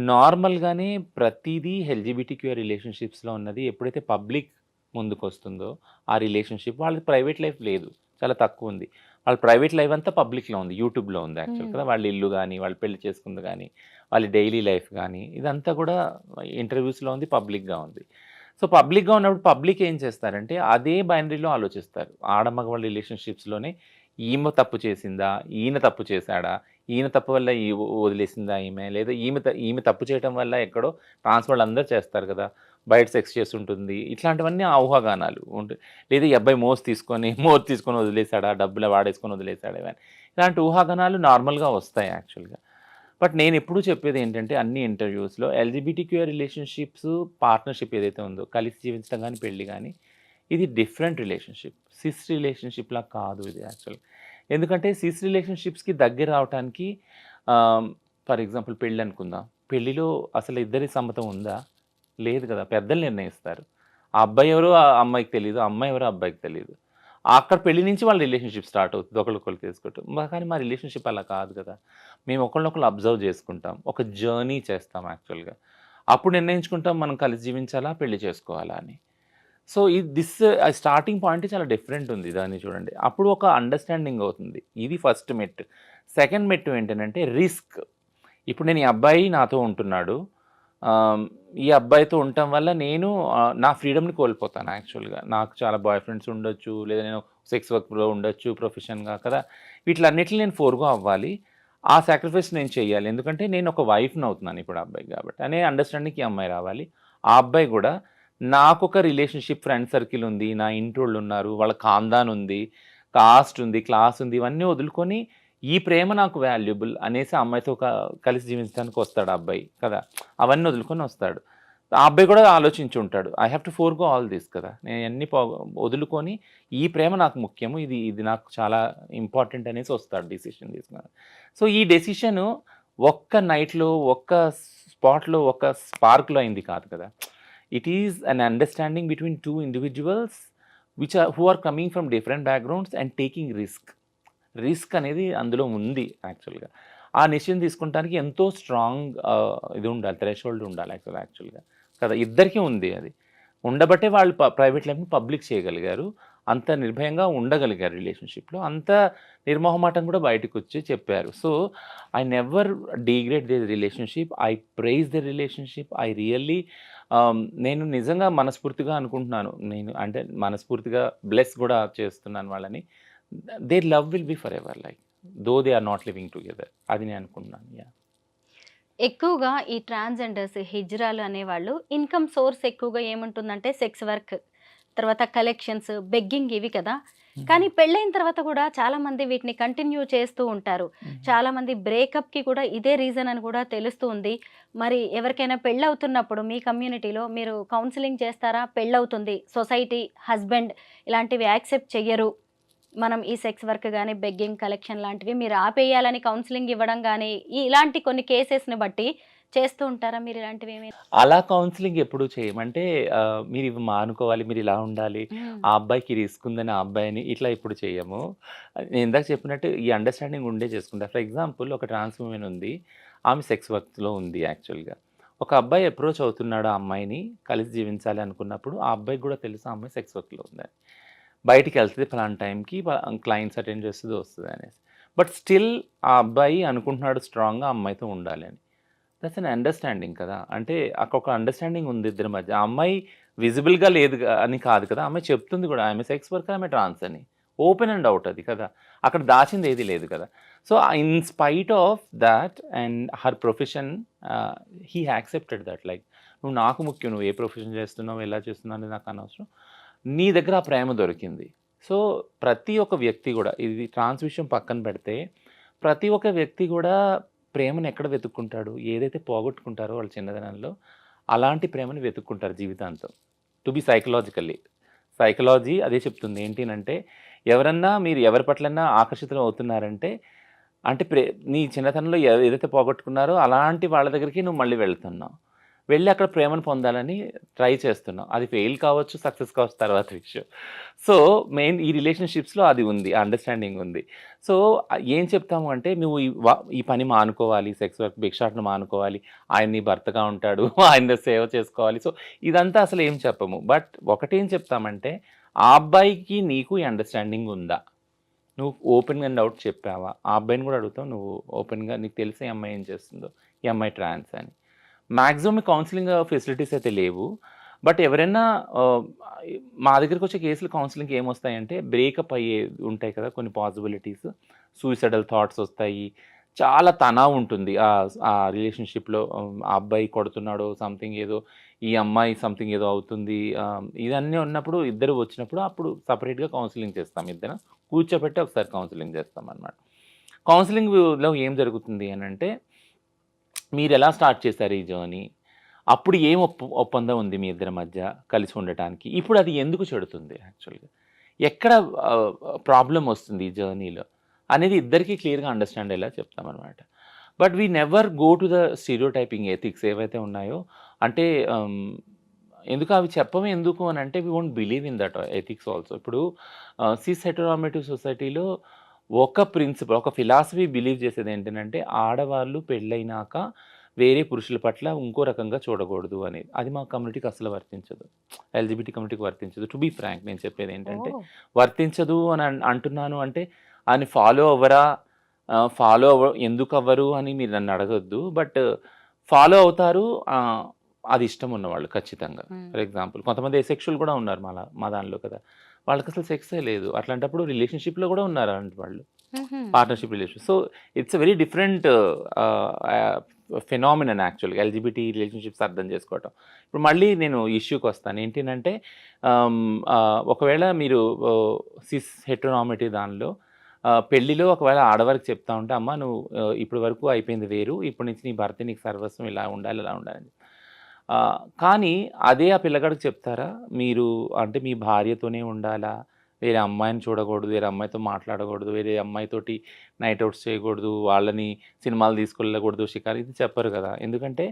నార్మల్‌గానే ప్రతీదీ ఎల్‌జీబీటీక్యూ రిలేషన్‌షిప్స్‌లో ఉన్నది ఎప్పుడైతే పబ్లిక్ ముందుకొస్తుందో, ఆ రిలేషన్‌షిప్ వాళ్ళది ప్రైవేట్ లైఫ్ లేదు. చాలా తక్కువుంది. వాళ్ళ ప్రైవేట్ లైఫ్ అంతా పబ్లిక్‌లో ఉంది. యూట్యూబ్‌లో ఉంది యాక్చువల్ హ్మ్. కదా! వాళ్ళ ఇల్లు గాని, వాళ్ళు పెళ్లి చేసుకుంది గాని, వాళ్ళ డైలీ లైఫ్ గాని, ఇదంతా కూడా ఇంటర్వ్యూస్‌లో ఉంది, పబ్లిక్‌గా ఉంది. సో, పబ్లిక్‌గా ఉన్నప్పుడు పబ్లిక్ ఏం చేస్తారంటే, అదే బైనరీలో ఆలోచిస్తారు. ఆడ మగవాళ్ళ రిలేషన్‌షిప్స్‌లోనే ఈమె తప్పు చేసిందా? ఈయన తప్పు చేశాడా? ఈయన తప్పు వల్ల వదిలేసిందా ఈమె? లేదా ఈమె తప్పు చేయటం వల్ల ఎక్కడో ట్రాన్స్ వాళ్ళందరూ చేస్తారు కదా! బయట సెక్స్ చేసుంటుంది. ఇట్లాంటివన్నీ ఆ ఊహాగానాలు. లేదా ఈ అబ్బాయి మోజు తీసుకొని వదిలేసాడా? డబ్బులు వాడేసుకొని వదిలేసాడా? ఇవన్నీ. ఇలాంటి ఊహాగానాలు నార్మల్‌గా వస్తాయి యాక్చువల్‌గా. బట్ నేనెప్పుడూ చెప్పేదేంటంటే అన్ని ఇంటర్‌వ్యూస్‌లో ఎల్‌జీబీటీక్యూఐ రిలేషన్‌షిప్స్, పార్ట్నర్‌షిప్ ఏదైతే ఉందో కలిసి జీవించడం గాని, పెళ్లి గాని ఇది డిఫరెంట్ రిలేషన్‌షిప్. సిస్ రిలేషన్‌షిప్‌లా కాదు ఇది యాక్చువల్‌గా. ఎందుకంటే సిస్ రిలేషన్‌షిప్స్‌కి దగ్గర రావటానికి ఆహ్, ఫర్ ఎగ్జాంపుల్ పెళ్లనుకుందాం. పెళ్లిలో అసలు ఇద్దరి సమ్మతం ఉందా? లేదు కదా! పెద్దలు నిర్ణయిస్తారు. ఆ అబ్బాయి ఎవరో ఆ అమ్మాయికి తెలీదు. ఆ అమ్మాయి ఎవరో ఆ అబ్బాయికి తెలీదు. అక్కడ పెళ్లి నుంచి వాళ్ళ రిలేషన్‌షిప్ స్టార్ట్ అవుతది. ఒకళ్ళకొకళ్ళు తెలుసుకోవటం. కానీ మా రిలేషన్‌షిప్ అలా కాదు కదా! మేము ఒకళ్ళనొకళ్ళు అబ్జర్వ్ చేసుకుంటాం. ఒక జర్నీ చేస్తాం యాక్చువల్‌గా. అప్పుడు నిర్ణయించుకుంటాం మనం కలిసి జీవించాలా? పెళ్లి చేసుకోవాలా అని. సో, స్టార్టింగ్ పాయింట్ చాలా డిఫరెంట్ ఉంది దాన్ని చూడండి. అప్పుడు ఒక అండర్‌స్టాండింగ్ అవుతుంది. ఇది ఫస్ట్ మెట్టు. సెకండ్ మెట్టు ఏంటనంటే రిస్క్. ఇప్పుడు నేను ఈ అబ్బాయి నాతో ఉంటున్నాడు. ఆహ్, ఈ అబ్బాయితో ఉండటం వల్ల నేను నా ఫ్రీడమ్‌ని కోల్పోతాను యాక్చువల్‌గా. నాకు చాలా బాయ్ ఫ్రెండ్స్ ఉండొచ్చు. లేదా నేను సెక్స్ వర్క్‌లో ఉండొచ్చు ప్రొఫెషన్‌గా కదా! వీటిలన్నిటిని నేను ఫోర్‌గో అవ్వాలి. ఆ సాక్రిఫైస్ నేను చేయాలి. ఎందుకంటే నేను ఒక వైఫ్‌ని అవుతున్నాను ఇప్పుడు ఆ అబ్బాయికి కాబట్టి. అనే అండర్‌స్టాండింగ్‌కి ఈ అమ్మాయి రావాలి. ఆ అబ్బాయి గూడా నాకొక రిలేషన్‌షిప్ ఫ్రెండ్ సర్కిల్ ఉంది. నా ఇంటోళ్ళున్నారు. వాళ్ళ ఖాందాన్ ఉంది. కాస్ట్ ఉంది. క్లాస్ ఉంది. ఇవన్నీ వదులుకొని ఈ ప్రేమ నాకు వాల్యుబుల్ అనేసి ఆ అమ్మాయితో కలిసి జీవించడానికి వస్తాడు ఆ అబ్బాయి కదా! అవన్నీ వదులుకొని వస్తాడు. ఆ అబ్బాయి కూడా ఆలోచించుంటాడు. I have to forgo all this కదా! నేను ఇయన్నీ వదులుకొని ఈ ప్రేమ నాకు ముఖ్యము. ఇది నాకు చాలా ఇంపార్టెంట్ అనేసి వస్తాడు డెసిషన్ తీసుకొని. సో, ఈ డెసిషను ఒక్క నైట్‌లో, ఒక్క స్పాట్‌లో, ఒక్క స్పార్క్‌లో అయింది కాదు కదా! It is an understanding between 2 individuals who are coming from different backgrounds and taking risk. Risk అనేది అందులో ఉంది యాక్చువల్‌గా. ఆ నిశ్చయం తీసుకుంటానికి ఎంతో స్ట్రాంగ్ ఇది ఉండాలి. థ్రెషోల్డ్ ఉండాలి యాక్చువల్‌గా. కదా! ఇద్దరికీ ఉంది అది. ఉండబట్టే వాళ్ళు ప్రైవేట్ లైఫ్‌ని పబ్లిక్ చేయగలిగారు. అంత నిర్భయంగా ఉండగలిగారు రిలేషన్‌షిప్‌లో. అంత నిర్మొహమాటం కూడా బయటకొచ్చి చెప్పారు. So, I never degrade the relationship. I praise the relationship. I really నేను నిజంగా మనస్ఫూర్తిగా అనుకుంటున్నాను. నేను అంటే మనస్ఫూర్తిగా బ్లెస్ కూడా చేస్తున్నాను వాళ్ళని. Their love will be forever like though they are not living together. అది నేను అనుకుంటున్నాను. యాహ్! ఎక్కువగా ఈ ట్రాన్స్‌జెండర్స్, హిజ్రాలు అనేవాళ్ళు ఇన్‌కమ్ సోర్స్ ఎక్కువగా ఏముంటుందంటే సెక్స్ వర్క్, తర్వాత కలెక్షన్స్, బెగ్గింగ్ ఇవి కదా! హుహు. కానీ పెళ్ళైన తర్వాత కూడా చాలామంది వీటిని కంటిన్యూ చేస్తూ ఉంటారు. హుహు. చాలామంది బ్రేకప్‌కి కూడా ఇదే రీజన్ అని కూడా తెలుస్తూ ఉంది. మరి ఎవరికైనా పెళ్ళవుతున్నప్పుడు మీ కమ్యూనిటీలో మీరు కౌన్సెలింగ్ చేస్తారా? పెళ్ళవుతుంది, సొసైటీ, హస్బెండ్ ఇలాంటివి యాక్సెప్ట్ చెయ్యరు. మనం ఈ సెక్స్ వర్క్ గాని, బెగ్గింగ్, కలెక్షన్ లాంటివి మీరు ఆపేయాలని కౌన్సెలింగ్ ఇవ్వడం గాని, ఇలాంటి కొన్ని కేసెస్‌ని బట్టి చేస్తూ ఉంటారా మీరు ఇలాంటివేమైనా? అలా కౌన్సెలింగ్ ఎప్పుడు చేయము. అంటే మీరివి మానుకోవాలి, మీరిలా ఉండాలి, హ్మ్. ఆ అబ్బాయికి రిస్క్ ఉందని ఆ అబ్బాయిని ఇట్లా ఎప్పుడు చేయము. నేను ఇందాక చెప్పినట్టు ఈ అండర్‌స్టాండింగ్ ఉండే చేసుకుంటా. ఫర్ ఎగ్జాంపుల్ ఒక ట్రాన్స్ వుమెన్ ఉంది. ఆమె సెక్స్ వర్క్‌లో ఉంది యాక్చువల్‌గా. ఒక అబ్బాయి అప్రోచ్ అవుతున్నాడు ఆ అమ్మాయిని కలిసి జీవించాలి అనుకున్నప్పుడు ఆ అబ్బాయికి కూడా తెలుసు ఆ అమ్మాయి సెక్స్ వర్క్లో ఉందని. బయటికి వెళ్తుంది ఫలానా టైంకి క్లయింట్స్ అటెండ్ చేస్తుంది వస్తుంది అనేసి. బట్ స్టిల్ ఆ అబ్బాయి అనుకుంటున్నాడు స్ట్రాంగ్గా ఆ అమ్మాయితో ఉండాలి అని. దట్స్ అన్ అండర్స్టాండింగ్ కదా! అంటే అక్కడ ఒక అండర్స్టాండింగ్ ఉంది ఇద్దరి మధ్య. ఆ అమ్మాయి విజిబుల్‌గా లేదు అని కాదు కదా! ఆ అమ్మాయి చెప్తుంది కూడా ఆమె సెక్స్ వర్కర్, ఆమె ట్రాన్స్ అని. ఓపెన్ అండ్ ఔట్ అది కదా! అక్కడ దాచింది ఏది లేదు కదా! So, in spite of thought and her profession he accepted that like నువ్వు నాకు ముఖ్యం. నువ్వు ఏ ప్రొఫెషన్ చేస్తున్నావు, ఎలా చేస్తున్నావు అనేది నాకు అనవసరం. నీ దగ్గర ఆ ప్రేమ దొరికింది. సో, ప్రతి ఒక్క వ్యక్తి కూడా ఇది ట్రాన్స్ విషయం పక్కన పెడితే, ప్రతి ఒక్క వ్యక్తి కూడా ప్రేమను ఎక్కడ వెతుక్కుంటాడు? ఏదైతే పోగొట్టుకుంటారో వాళ్ళ చిన్నతనంలో, అలాంటి ప్రేమని వెతుక్కుంటారు జీవితాంతం. To be psychologically. సైకాలజీ అదే చెప్తుంది. ఏంటినంటే, ఎవరన్నా మీరు ఎవరి పట్లన్నా ఆకర్షితులు అవుతున్నారంటే, అంటే నీ చిన్నతనంలో ఏదైతే పోగొట్టుకున్నారో అలాంటి వాళ్ళ దగ్గరికి నువ్వు మళ్ళీ వెళ్తున్నావు. వెళ్ళి అక్కడ ప్రేమను పొందాలని ట్రై చేస్తున్నావు. అది ఫెయిల్ కావచ్చు, సక్సెస్ కావచ్చు తర్వాత విషయం. సో, మెయిన్ ఈ రిలేషన్‌షిప్స్‌లో అది ఉంది. అండర్‌స్టాండింగ్ ఉంది. సో, ఏం చెప్తాము అంటే నువ్వు ఈ పని మానుకోవాలి. సెక్స్ వర్క్ భిక్షాటన మానుకోవాలి. ఆయన నీ భర్తగా ఉంటాడు. ఆయన సేవ చేసుకోవాలి. సో, ఇదంతా అసలు ఏం చెప్పము. బట్ ఒకటేం చెప్తామంటే, ఆ అబ్బాయికి నీకు ఈ అండర్‌స్టాండింగ్ ఉందా? నువ్వు ఓపెన్ అండ్ ఔట్ చెప్పావా? ఆ అబ్బాయిని కూడా అడుగుతావు. నువ్వు ఓపెన్‌గా నీకు తెలిసే ఈ అమ్మాయి ఏం చేస్తుందో, ఈ అమ్మాయి ట్రాన్స్ అని. మాక్సిమం కౌన్సిలింగ్ ఫెసిలిటీస్ అయితే లేవు. బట్ ఎవరైనా మా దగ్గరకొచ్చే కేసులు కౌన్సిలింగ్‌కి ఏమొస్తాయంటే బ్రేకప్ అయ్యే ఉంటాయి కదా! కొన్ని పాసిబిలిటీస్. సూయిసైడల్ థాట్స్ వస్తాయి. చాలా తనావు ఉంటుంది. ఆ రిలేషన్‌షిప్‌లో ఆ అబ్బాయి కొడుతున్నాడో సంథింగ్ ఏదో, ఈ అమ్మాయి సంథింగ్ ఏదో అవుతుంది. ఇదన్నీ ఉన్నప్పుడు ఇద్దరు వచ్చినప్పుడు అప్పుడు సెపరేట్‌గా కౌన్సిలింగ్ చేస్తాం ఇద్దరం. కూర్చోబెట్టి ఒకసారి కౌన్సిలింగ్ చేస్తామనమాట. కౌన్సిలింగ్‌లో ఏం జరుగుతుంది అనంటే మీరెలా స్టార్ట్ చేశారు ఈ జర్నీ? అప్పుడు ఏం ఒప్పందం ఉంది మీ ఇద్దరి మధ్య కలిసి ఉండటానికి? ఇప్పుడు అది ఎందుకు చెడుతుంది యాక్చువల్‌గా? ఎక్కడ ప్రాబ్లమ్ వస్తుంది ఈ జర్నీలో? అనేది ఇద్దరికీ క్లియర్‌గా అండర్‌స్టాండ్ అయ్యేలా చెప్తామనమాట. But we never go to the stereotyping ethics ఏవైతే ఉన్నాయో అంటే ఎందుకు అవి చెప్పము ఎందుకు అనంటే we won't believe in that ethics also. ఇప్పుడు సిస్ హెటెరోనార్మేటివ్ సొసైటీలో ఒక ప్రిన్సిపల్, ఒక ఫిలాసఫీ బిలీవ్ చేసేది ఏంటనంటే, ఆడవాళ్ళు పెళ్ళైనాక వేరే పురుషుల పట్ల ఇంకో రకంగా చూడకూడదు అనేది. అది మా కమ్యూనిటీకి అస్సలు వర్తించదు. ఎల్‌జిబిటీ కమ్యూనిటీకి వర్తించదు. టు బీ ఫ్రాంక్ నేను చెప్పేదేంటంటే, ఓహ్! వర్తించదు అని అంటున్నాను అంటే, ఆన్ని ఫాలో అవ్వరా? ఫాలో ఎందుకవ్వరు అని మీరు నన్ను అడగొద్దు. బట్ ఫాలో అవుతారు. అది ఇష్టం ఉన్నవాళ్ళు ఖచ్చితంగా. హ్మ్. ఫర్ ఎగ్జాంపుల్ కొంతమంది ఎసెక్షువల్ కూడా ఉన్నారు మా దానిలో కదా! వాళ్ళకసలు సెక్సే లేదు. అట్లాంటప్పుడు రిలేషన్‌షిప్‌లో కూడా ఉన్నారు అలాంటి వాళ్ళు. హుహు. Partnership relation. So, it's a very different phenomenon యాక్చువల్‌గా ఎల్‌జిబిటీ రిలేషన్‌షిప్స్ అర్థం చేసుకోవటం. ఇప్పుడు మళ్ళీ నేను ఇష్యూకొస్తాను. ఏంటినంటే ఒకవేళ మీరు సిస్ హెటెరోనార్మేటివ్ దానిలో పెళ్లిలో ఒకవేళ ఆడవారికి చెప్తా ఉంటే, "అమ్మ నువ్వు ఇప్పటి వరకు అయిపోయింది వేరు. ఇప్పటి నుంచి నీ భర్త నీకు సర్వస్వం ఇలా ఉండాలి, ఇలా ఉండాలని." కానీ అదే ఆ పిల్లగాడికి చెప్తారా? మీరు అంటే మీ భార్యతోనే ఉండాలా? వేరే అమ్మాయిని చూడకూడదు, వేరే అమ్మాయితో మాట్లాడకూడదు, వేరే అమ్మాయితోటి నైట్ ఔట్స్ చేయకూడదు, వాళ్ళని సినిమాలు తీసుకెళ్ళకూడదు, షికారు ఇది చెప్పరు కదా! ఎందుకంటే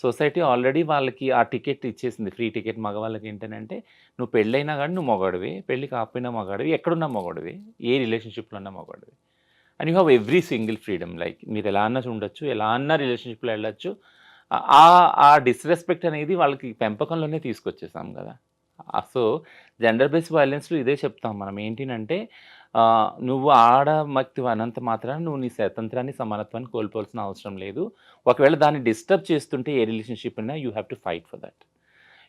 సొసైటీ ఆల్రెడీ వాళ్ళకి ఆ టికెట్ ఇచ్చేసింది. ఫ్రీ టికెట్ మగవాళ్ళకి ఏంటనంటే, నువ్వు పెళ్ళైనా గానీ నువ్వు మగాడివే, పెళ్లి కాకపోయినా మగాడివి, ఎక్కడున్నా మగాడివే, ఏ రిలేషన్‌షిప్‌లో ఉన్నా మగాడివే. And you have every single freedom like మీరు ఎలా అన్నా ఉండొచ్చు, ఎలా అన్నా రిలేషన్‌షిప్‌లో ఎళ్ళొచ్చు. ఆ డిస్‌రెస్పెక్ట్ అనేది వాళ్ళకి పెంపకంలోనే తీసుకొచ్చేసాం గదా! సో, జెండర్ బేస్డ్ వయలెన్స్‌లో ఇదే చెప్తాం మనం. ఏంటినంటే నువ్వు ఆడమక్తివి అన్నంత మాత్రాన నువ్వు నీ స్వతంత్రాన్ని, సమానత్వాన్ని కోల్పోవాల్సిన అవసరం లేదు. ఒకవేళ దాన్ని డిస్టర్బ్ చేస్తుంటే ఏ రిలేషన్‌షిప్ అయినా you have to fight for that.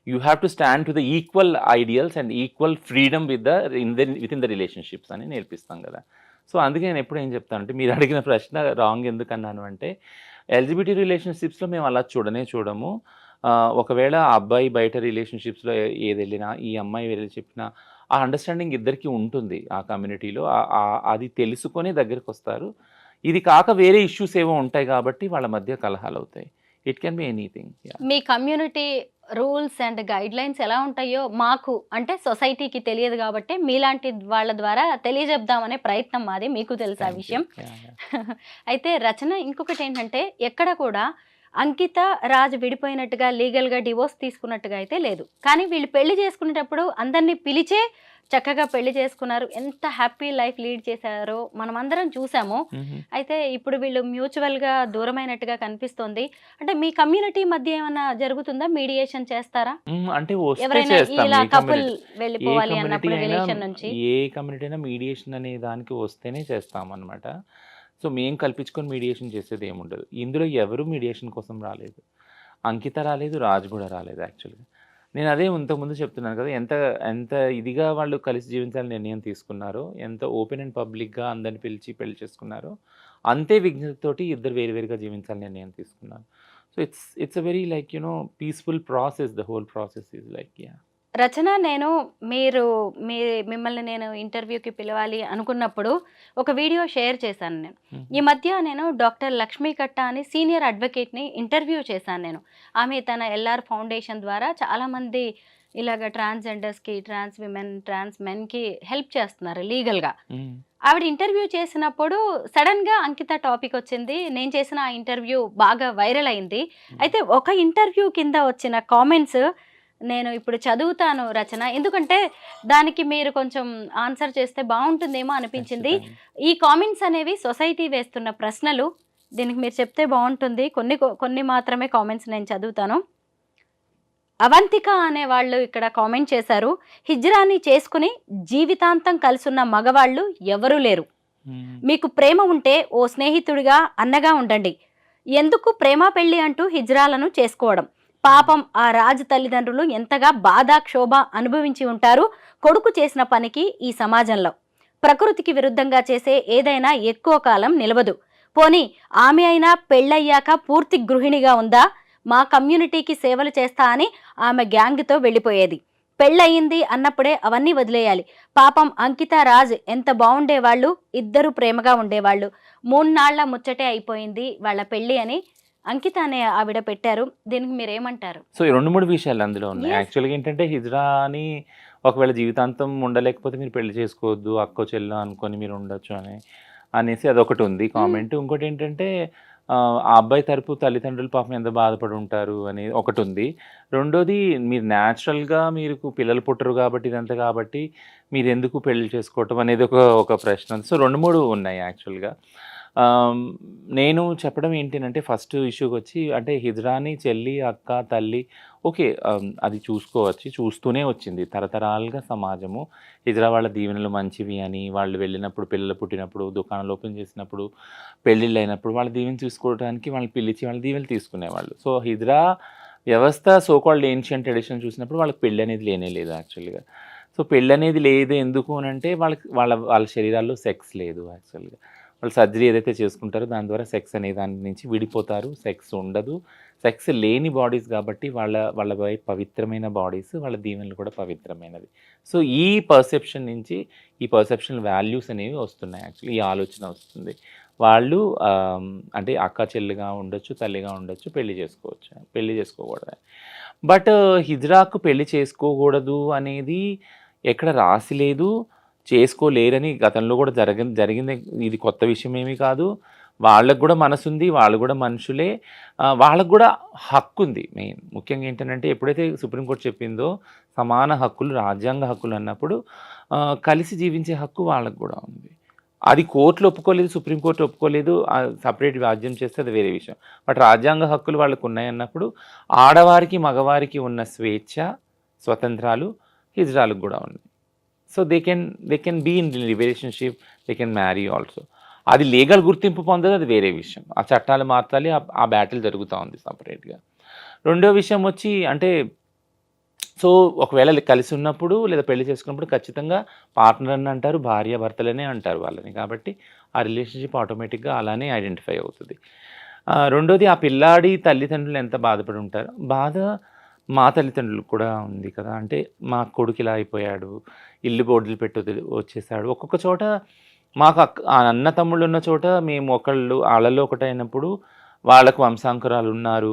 You have to stand to the equal ideals and equal freedom within the relationships అని నేర్పిస్తాం గదా! సో, అందుకే నేను ఎప్పుడు ఏం చెప్తానంటే మీరు అడిగిన ప్రశ్న రాంగ్ ఎందుకన్నాను అంటే ఎల్‌జిబిటీ రిలేషన్‌షిప్స్‌లో మేము అలా చూడము. ఒకవేళ ఆ అబ్బాయి బయట రిలేషన్‌షిప్స్‌లో ఏదెళ్ళినా, ఈ అమ్మాయి వెళ్ళి చెప్పినా, ఆ అండర్‌స్టాండింగ్ ఇద్దరికీ ఉంటుంది ఆ కమ్యూనిటీలో. అది తెలుసుకొని దగ్గరకొస్తారు. ఇది కాక వేరే ఇష్యూస్ ఏవో ఉంటాయి కాబట్టి వాళ్ళ మధ్య కలహాలవుతాయి. It can be anything. Yeah! మీ కమ్యూనిటీ రూల్స్ అండ్ గైడ్‌లైన్స్ ఎలా ఉంటాయో మాకు అంటే సొసైటీకి తెలియదు గాబట్టి మీలాంటి వాళ్ళ ద్వారా తెలియజెప్దామనే ప్రయత్నం మాది. మీకు తెలుసు ఆ థాంక్ యూ. విషయం. యాహ్! యాహ్! అయితే రచన ఇంకొకటేంటంటే ఎక్కడ కూడా అంకిత, రాజ్ విడిపోయినట్టుగా లీగల్‌గా డివోర్స్ తీసుకున్నట్టుగా అయితే లేదు. కానీ వీళ్ళు పెళ్లి చేసుకునేటప్పుడు అందరిని పిలిచే చక్కగా పెళ్లి చేసుకున్నారు. ఎంత హ్యాపీ లైఫ్ లీడ్ చేశారో మనమందరం చూసాము. హుహు. అయితే ఇప్పుడు వీళ్ళు మ్యూచువల్‌గా దూరమైనట్టుగా కనిపిస్తోంది. అంటే మీ కమ్యూనిటీ మధ్య ఏమన్నా జరుగుతుందా? మీడియేషన్ చేస్తారా? అంటే వస్తే ఎవరైనా చేస్తాం. ఇలా ఏ కపుల్ కమ్యూనిటీ ఏ వెళ్ళిపోవాలి కమ్యూనిటీ అన్నప్పుడు అయినా రిలేషన్ నుంచి? ఏ కమ్యూనిటీ అయినా మీడియేషన్ అనే దానికి వస్తేనే చేస్తామనమాట. సో, మేము కల్పించుకొని మీడియేషన్ చేసేది ఏముండదు. ఇందులో ఎవరు మీడియేషన్ కోసం రాలేదు. అంకిత రాలేదు, రాజ్ కూడా రాలేదు యాక్చువల్‌గా. నేను అదే ఇంతకుముందు చెప్తున్నాను కదా! ఎంత ఎంత ఇదిగా వాళ్ళు కలిసి జీవించాలని నిర్ణయం తీసుకున్నారో, ఎంత ఓపెన్ అండ్ పబ్లిక్‌గా అందరిని పిలిచి పెళ్లి చేసుకున్నారో, అంతే విజ్ఞతతోటి ఇద్దరు వేరు వేరుగా జీవించాలని నిర్ణయం తీసుకున్నారు. So, it's a very like peaceful process. The whole process is like Rachana, నేను మీరు మీ మిమ్మల్ని నేను ఇంటర్వ్యూకి పిలవాలి అనుకున్నప్పుడు ఒక వీడియో షేర్ చేశాను నేను. హుహు. ఈ మధ్య నేను డాక్టర్ లక్ష్మీ కట్ట అని సీనియర్ అడ్వకేట్‌ని ఇంటర్వ్యూ చేశాను నేను. ఆమె తన ఎల్ఆర్ ఫౌండేషన్ ద్వారా చాలామంది ఇలాగ ట్రాన్స్‌జెండర్స్‌కి, ట్రాన్స్ విమెన్, ట్రాన్స్ మెన్‌కి హెల్ప్ చేస్తున్నారు లీగల్‌గా. హ్మ్. ఆవిడ ఇంటర్వ్యూ చేసినప్పుడు సడెన్‌గా అంకిత టాపిక్ వచ్చింది. నేను చేసిన ఆ ఇంటర్వ్యూ బాగా వైరల్ అయింది. హ్మ్. అయితే ఒక ఇంటర్వ్యూ కింద వచ్చిన కామెంట్స్ నేను ఇప్పుడు చదువుతాను రచన. ఎందుకంటే దానికి మీరు కొంచెం ఆన్సర్ చేస్తే బావుంటుందేమో అనిపించింది. ఖచ్చితంగా. ఈ కామెంట్స్ అనేవి సొసైటీ వేస్తున్న ప్రశ్నలు. దీనికి మీరు చెప్తే బావుంటుంది. కొన్ని మాత్రమే కామెంట్స్ నేను చదువుతాను. అవంతిక అనే వాళ్ళు ఇక్కడ కామెంట్ చేశారు. హిజ్రాని చేసుకుని జీవితాంతం కలిసున్న మగవాళ్ళు ఎవరూ లేరు. హ్మ్. మీకు ప్రేమ ఉంటే ఓ స్నేహితుడిగా, అన్నగా ఉండండి. ఎందుకు ప్రేమ పెళ్లి అంటూ హిజ్రాలను చేసుకోవడం? పాపం ఆ రాజు తల్లిదండ్రులు ఎంతగా బాధ, క్షోభ అనుభవించి ఉంటారు కొడుకు చేసిన పనికి ఈ సమాజంలో. ప్రకృతికి విరుద్ధంగా చేసే ఏదైనా ఎక్కువ కాలం నిలవదు. పోనీ ఆమె అయినా పెళ్ళయ్యాక పూర్తి గృహిణిగా ఉందా? మా కమ్యూనిటీకి సేవలు చేస్తా అని ఆమె గ్యాంగ్తో వెళ్ళిపోయేది. పెళ్ళయింది అన్నప్పుడే అవన్నీ వదిలేయాలి. పాపం అంకిత, రాజ్ ఎంత బాగుండేవాళ్ళు, ఇద్దరు ప్రేమగా ఉండేవాళ్ళు. 3 నాళ్ల ముచ్చటే అయిపోయింది వాళ్ళ పెళ్ళి అని అంకిత అనే ఆవిడ పెట్టారు. దీనికి మీరేమంటారు? సో, ఈ 2, 3 విషయాలు అందులో ఉన్నాయి. Yes. యాక్చువల్‌గా ఏంటంటే హిజ్రా అని ఒకవేళ జీవితాంతం ఉండలేకపోతే మీరు పెళ్లి చేసుకోవద్దు. అక్కో, చెల్లో అనుకోని మీరు ఉండొచ్చు అనేసి అదొకటి ఉంది కామెంట్. ఇంకోటేంటంటే ఆ అబ్బాయి తరపు తల్లిదండ్రులు పాపం ఎంత బాధపడి ఉంటారు అనేది ఒకటుంది. రెండోది మీరు న్యాచురల్‌గా మీకు పిల్లలు పుట్టరు కాబట్టి ఇదంతా కాబట్టి మీరెందుకు పెళ్లి చేసుకోవటం అనేది ఒక ప్రశ్న. సో, 2, 3 ఉన్నాయి యాక్చువల్‌గా. నేను చెప్పడం ఏంటంటే ఫస్ట్ ఇష్యూకొచ్చి అంటే హిజ్రాని చెల్లి, అక్క, తల్లి ఓకే. అది చూసుకోవచ్చు. చూస్తూనే వచ్చింది. తరతరాలుగా సమాజము హిజ్రా వాళ్ళ దీవెనలు మంచివి అని, వాళ్ళు వెళ్ళినప్పుడు పిల్లలు పుట్టినప్పుడు, దుకాణాలు ఓపెన్ చేసినప్పుడు, పెళ్ళిళ్ళైనప్పుడు వాళ్ళ దీవెన చూసుకోవడానికి వాళ్ళని పిలిచి వాళ్ళ దీవెనలు తీసుకునేవాళ్ళు. సో, హిజ్రా వ్యవస్థ సో కాల్డ్ ఏన్షియంట్ ట్రెడిషన్ చూసినప్పుడు వాళ్ళకి పెళ్లి అనేది లేనే లేదు యాక్చువల్‌గా. సో, పెళ్ళనేది లేదు ఎందుకు అనంటే వాళ్ళకి వాళ్ళ వాళ్ళ శరీరాల్లో సెక్స్ లేదు యాక్చువల్‌గా. వాళ్ళు సర్జరీ ఏదైతే చేసుకుంటారో దాని ద్వారా సెక్స్ అనే దాని నుంచి విడిపోతారు. సెక్స్ ఉండదు. సెక్స్ లేని బాడీస్ కాబట్టి వాళ్ళ పవిత్రమైన బాడీస్, వాళ్ళ దీవెనలు కూడా పవిత్రమైనవి. సో, ఈ పర్సెప్షన్ నుంచి ఈ పర్సెప్షనల్ వాల్యూస్ అనేవి వస్తున్నాయి యాక్చువల్లీ. ఈ ఆలోచన వస్తుంది. వాళ్ళు అంటే అక్క చెల్లిగా ఉండొచ్చు, తల్లిగా ఉండొచ్చు, పెళ్లి చేసుకోవచ్చు. పెళ్లి చేసుకోకూడదు. బట్ హిజ్రాకు పెళ్లి చేసుకోకూడదు అనేది ఎక్కడ రాసి లేదు. చేసుకోలేరని గతంలో కూడా జరిగింది. ఇది కొత్త విషయం ఏమీ కాదు. వాళ్ళకి కూడా మనసుంది. వాళ్ళు కూడా మనుషులే. వాళ్ళకి కూడా హక్కుంది మెయిన్. ముఖ్యంగా ఏంటంటే ఎప్పుడైతే సుప్రీంకోర్టు చెప్పిందో సమాన హక్కులు, రాజ్యాంగ హక్కులు అన్నప్పుడు కలిసి జీవించే హక్కు వాళ్ళకి కూడా ఉంది. అది కోర్టులు ఒప్పుకోలేదు, సుప్రీంకోర్టు ఒప్పుకోలేదు. సెపరేట్ వ్యాజ్యం చేస్తే అది వేరే విషయం. బట్ రాజ్యాంగ హక్కులు వాళ్ళకు ఉన్నాయన్నప్పుడు ఆడవారికి, మగవారికి ఉన్న స్వేచ్ఛ, స్వతంత్రాలు హిజ్రాలకు కూడా ఉన్నాయి. So they can be in relationship, they can marry also. అది లీగల్ గుర్తింపు పొందదు, అది వేరే విషయం. ఆ చట్టాలు మార్చాలి, ఆ బ్యాటిల్ జరుగుతూ ఉంది సపరేట్గా. రెండో విషయం వచ్చి అంటే సో ఒకవేళ కలిసి ఉన్నప్పుడు లేదా పెళ్లి చేసుకున్నప్పుడు ఖచ్చితంగా పార్ట్నర్ అని అంటారు, భార్య భర్తలనే అంటారు వాళ్ళని. కాబట్టి ఆ రిలేషన్షిప్ ఆటోమేటిక్గా అలానే ఐడెంటిఫై అవుతుంది. రెండోది ఆ పిల్లాడి తల్లిదండ్రులు ఎంత బాధపడి ఉంటారో బాధ మా తల్లిదండ్రులకు కూడా ఉంది కదా. అంటే మా కొడుకు ఇలా అయిపోయాడు, ఇల్లు బోర్డులు పెట్టి వచ్చేసాడు. ఒక్కొక్క చోట మాకు అన్న తమ్ముళ్ళు ఉన్న చోట మేము ఒకళ్ళు వాళ్ళలో ఒకటైనప్పుడు వాళ్ళకు వంశాంకురాలు ఉన్నారు.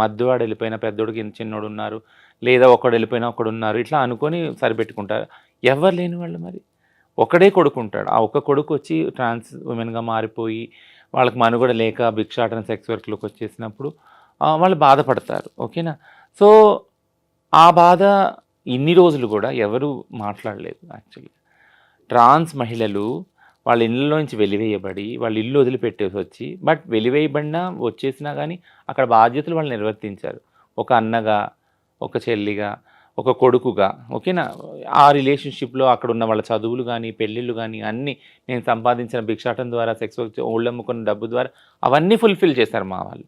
మధ్యవాడు వెళ్ళిపోయిన పెద్దోడికి చిన్నోడు ఉన్నారు, లేదా ఒకడు వెళ్ళిపోయినా ఒకడు ఉన్నారు. ఇట్లా అనుకొని సరిపెట్టుకుంటారు. ఎవరు లేని వాళ్ళు మరి ఒకడే కొడుకు ఉంటాడు. ఆ ఒక్క కొడుకు వచ్చి ట్రాన్స్ ఉమెన్గా మారిపోయి వాళ్ళకి మనుగడ లేక భిక్షాటన సెక్స్ వర్క్‌లోకి వచ్చేసినప్పుడు వాళ్ళు బాధపడతారు. ఓకేనా? సో, ఆ బాధ ఇన్ని రోజులు కూడా ఎవరు మాట్లాడలేదు యాక్చువల్లీ. ట్రాన్స్ మహిళలు వాళ్ళ ఇళ్ళలోంచి వెలివేయబడి, వాళ్ళ ఇల్లు వదిలిపెట్టేసొచ్చి, బట్ వెలివేయబడినా, వచ్చేసినా గానీ, అక్కడ బాధ్యతలు వాళ్ళు నిర్వర్తించారు. ఒక అన్నగా, ఒక చెల్లిగా, ఒక కొడుకుగా, ఓకేనా? ఆ రిలేషన్‌షిప్‌లో అక్కడున్న వాళ్ళ చదువులు గానీ, పెళ్ళిళ్ళు గానీ, అన్నీ నేను సంపాదించిన భిక్షాటన ద్వారా, సెక్స్ వర్క్ ఒళ్ళమ్ముకున్న డబ్బు ద్వారా అవన్నీ ఫుల్‌ఫిల్ చేశారు మా వాళ్ళు.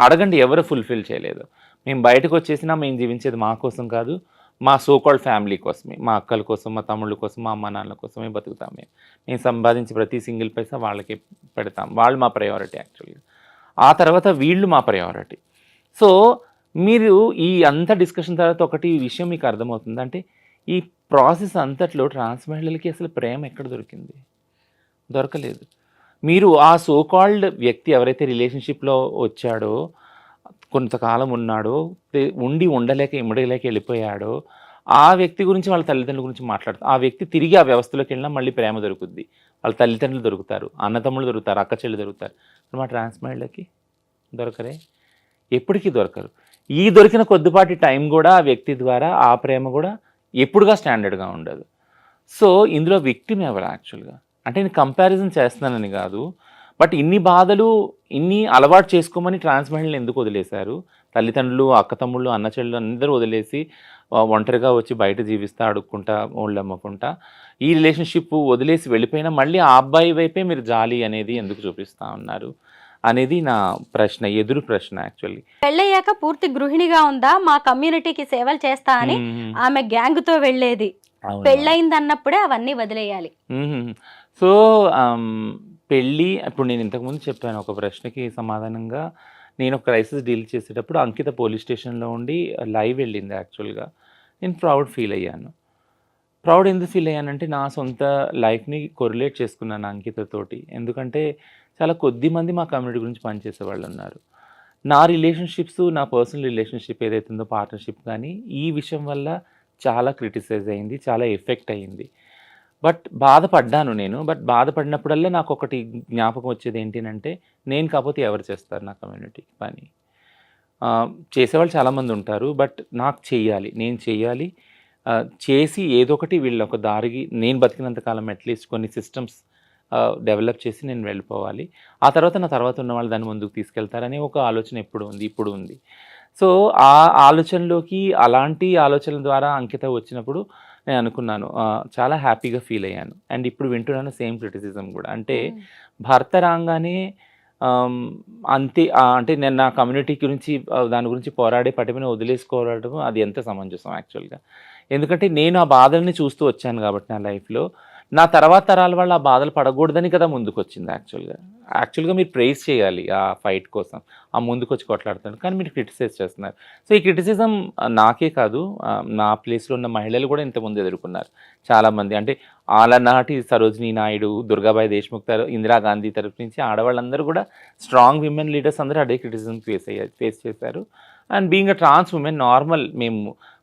అడగండి ఎవరు ఫుల్‌ఫిల్ చేయలేదు. మేము బయటకొచ్చేసినా మేము జీవించేది మా కోసం కాదు, మా సో కాల్డ్ ఫ్యామిలీ కోసమే. మా అక్కల కోసం, మా తమ్ముళ్ళ కోసం, మా అమ్మానాన్నల కోసమే బతుకుతాం మేము. మేము సంపాదించే ప్రతి సింగిల్ పైసా వాళ్ళకే పెడతాం. వాళ్ళు మా ప్రయారిటీ యాక్చువల్‌గా. ఆ తర్వాత వీళ్ళు మా ప్రయారిటీ. సో, మీరు ఈ అంత డిస్కషన్ తర్వాత ఒకటి విషయం మీకు అర్థమవుతుంది. అంటే ఈ ప్రాసెస్ అంతట్లో ట్రాన్స్ మహిళలకి అసలు ప్రేమ ఎక్కడ దొరికింది? దొరకలేదు. మీరు ఆ సో కాల్డ్ వ్యక్తి ఎవరైతే రిలేషన్‌షిప్‌లో వచ్చాడో, కొంతకాలం ఉన్నాడో, ఉండి ఉండలేక ఇమడలేక వెళ్ళిపోయాడో, ఆ వ్యక్తి గురించి వాళ్ళ తల్లిదండ్రుల గురించి మాట్లాడతారు. ఆ వ్యక్తి తిరిగి ఆ వ్యవస్థలోకెళ్ళినా మళ్ళీ ప్రేమ దొరుకుద్ది. వాళ్ళ తల్లిదండ్రులు దొరుకుతారు, అన్నదమ్ములు దొరుకుతారు, అక్క చెల్లి దొరుకుతారు. మా ట్రాన్స్ మహిళలకి దొరకరే? ఎప్పటికీ దొరకరు. ఈ దొరికిన కొద్దిపాటి టైం గూడా ఆ వ్యక్తి ద్వారా ఆ ప్రేమ గూడా ఎప్పుడుగా స్టాండర్డ్‌గా ఉండదు. సో, ఇందులో విక్టిమ్ ఎవరు యాక్చువల్‌గా? అంటే నేను కంపారిజన్ చేస్తున్నానని గాదు. బట్ ఇన్ని బాధలు, ఇన్ని అలవాటు చేసుకోమని ట్రాన్స్ మహిళలను ఎందుకు వదిలేశారు? తల్లిదండ్రులు, అక్కతమ్ముళ్ళు, అన్న చెల్లెలు అందరూ వదిలేసి ఒంటరిగా వచ్చి బయట జీవిస్తా, అడుక్కుంటా, ఒళ్ళమ్ముకుంటా, ఈ రిలేషన్‌షిప్ వదిలేసి వెళ్ళిపోయినా మళ్ళీ ఆ అబ్బాయి వైపే మీరు జాలి అనేది ఎందుకు చూపిస్తా ఉన్నారు? అనేది నా ప్రశ్న. ఎదురు ప్రశ్న యాక్చువల్లీ. పెళ్ళయ్యాక పూర్తి గృహిణిగా ఉందా? మా కమ్యూనిటీకి సేవలు చేస్తా అని ఆమె గ్యాంగ్‌తో వెళ్ళేది. అవును. పెళ్ళయిందన్నప్పుడే అవన్నీ వదిలేయాలి. సో, పెళ్ళి ఇప్పుడు నేను ఇంతకుముందు చెప్పాను ఒక ప్రశ్నకి సమాధానంగా. నేను ఒక క్రైసిస్ డీల్ చేసేటప్పుడు అంకిత పోలీస్ స్టేషన్‌లో ఉండి లైవ్ వెళ్ళింది యాక్చువల్‌గా. నేను ప్రౌడ్ ఫీల్ అయ్యాను. ప్రౌడ్ ఎందుకు ఫీల్ అయ్యానంటే నా సొంత లైఫ్‌ని కొరిలేట్ చేసుకున్నాను అంకితతోటి. ఎందుకంటే చాలా కొద్ది మంది మా కమ్యూనిటీ గురించి పనిచేసేవాళ్ళున్నారు. నా రిలేషన్‌షిప్స్, నా పర్సనల్ రిలేషన్‌షిప్ ఏదైతే ఉందో పార్ట్నర్‌షిప్ కానీ, ఈ విషయం వల్ల చాలా క్రిటిసైజ్ అయింది. చాలా ఎఫెక్ట్ అయింది. బట్ బాధపడ్డాను నేను. బట్ బాధపడినప్పుడల్లా నాకొకటి జ్ఞాపకం వచ్చేది ఏంటినంటే, నేను కాకపోతే ఎవరు చేస్తారు నా కమ్యూనిటీకి పని? చేసేవాళ్ళు చాలామంది ఉంటారు. బట్ నాకు చెయ్యాలి. నేను చెయ్యాలి. చేసి ఏదో ఒకటి వీళ్ళ ఒక దారికి నేను బతికినంత కాలం అట్‌లీస్ట్ కొన్ని సిస్టమ్స్ డెవలప్ చేసి నేను వెళ్ళిపోవాలి. ఆ తర్వాత నా తర్వాత ఉన్నవాళ్ళు దాన్ని ముందుకు తీసుకెళ్తారనే ఒక ఆలోచన ఎప్పుడు ఉంది, ఇప్పుడు ఉంది. సో, ఆ ఆలోచనలోకి అలాంటి ఆలోచనల ద్వారా అంకిత వచ్చినప్పుడు నేను అనుకున్నాను. చాలా హ్యాపీగా ఫీల్ అయ్యాను. అండ్ ఇప్పుడు వింటున్నాను సేమ్ క్రిటిసిజం గూడా. అంటే భర్త రాంగానే అంతే అంటే నేను నా కమ్యూనిటీ గురించి దాని గురించి పోరాడే పటిమని వదిలేసుకోవడం అది ఎంత సమంజసం యాక్చువల్‌గా. ఎందుకంటే నేను ఆ బాధల్ని చూస్తూ వచ్చాను కాబట్టి నా లైఫ్‌లో. నా తర్వాత తరాల వాళ్ళు ఆ బాధలు పడకూడదని కదా ముందుకొచ్చింది యాక్చువల్‌గా. యాక్చువల్‌గా మీరు ప్రైజ్ చేయాలి ఆ ఫైట్ కోసం. ఆ ముందుకొచ్చి కొట్లాడుతున్నారు. కానీ మీరు క్రిటిసైజ్ చేస్తున్నారు. సో, ఈ క్రిటిసిజం నాకే కాదు, నా ప్లేస్‌లో ఉన్న మహిళలు కూడా ఇంతకుముందు ఎదుర్కొన్నారు చాలామంది. అంటే ఆలనాటి సరోజినీ నాయుడు, దుర్గాబాయి దేశ్ముఖ్ ఇందిరాగాంధీ తరపు నుంచి ఆడవాళ్ళందరూ కూడా స్ట్రాంగ్ విమెన్ లీడర్స్ అందరూ అదే క్రిటిసిజం ఫేస్ చేశారు. And being a trans woman normal మేము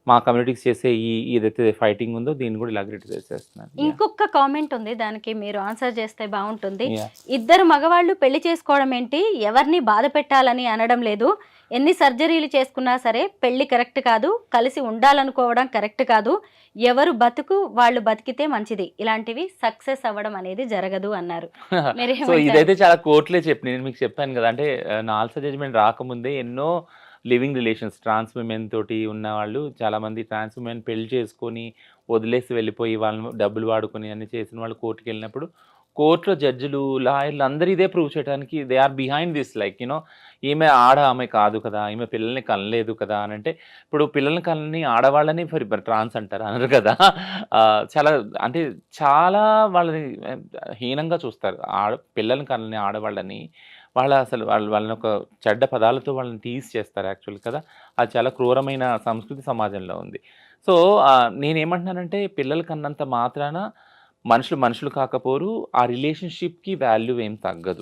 మా కమ్యూనిటీకి చేసే ఏదైతే ఫైటింగ్ ఉందో దీన్ని కూడా ఇలా క్రిటిసైజ్ చేస్తున్నారు. ఇంకొక కామెంట్ ఉంది, దానికి మీరు ఆన్సర్ చేస్తే బాగుంటుంది. Yeah. ఇద్దరు మగవాళ్ళు పెళ్లి చేసుకోవడం ఏంటి, ఎవరిని బాధ పెట్టాలని అనడం లేదు. ఎన్ని సర్జరీలు చేసుకున్నా సరే పెళ్లి కరెక్ట్ కాదు, కలిసి ఉండాలనుకోవడం కరెక్ట్ కాదు. ఎవరు బతుకు వాళ్ళు బతికితే మంచిది, ఇలాంటివి సక్సెస్ అవ్వడం అనేది జరగదు అన్నారు. సో, మీరేమంటారు? ఇదైతే చాలా కోర్టులే చెప్పినాయి. నేను మీకు చెప్పాను కదా! అంటే నాల్సా జడ్జ్‌మెంట్ రాకముందే ఎన్నో లివింగ్ రిలేషన్స్ ట్రాన్స్ విమెన్ తోటి ఉన్నవాళ్ళు చాలామంది ట్రాన్స్ విమెన్ పెళ్లి చేసుకొని వదిలేసి వెళ్ళిపోయి వాళ్ళని డబ్బులు వాడుకొని అన్ని చేసిన వాళ్ళు కోర్టుకెళ్ళినప్పుడు కోర్టులో జడ్జిలు, లాయర్లు అందరూ ఇదే ప్రూవ్ చేయడానికి they are behind this like ఈమె ఆమె కాదు కదా! ఈమె పిల్లల్ని కనలేదు కదా! అనంటే ఇప్పుడు పిల్లల్ని కనని ఆడవాళ్ళని ట్రాన్స్ అంటారు అనరు కదా! చాలా అంటే చాలా వాళ్ళని హీనంగా చూస్తారు. పిల్లల్ని కనని ఆడవాళ్ళని వాళ్ళని ఒక చెడ్డ పదాలతో వాళ్ళని టీజ్ చేస్తారు యాక్చువల్ కదా! అది చాలా క్రూరమైన సంస్కృతి సమాజంలో ఉంది. సో, నేనేమంటున్నానంటే పిల్లలు కన్నంత మాత్రాన మనుషులు కాకపోరు. ఆ రిలేషన్‌షిప్‌కి వాల్యూ ఏం తగ్గదు.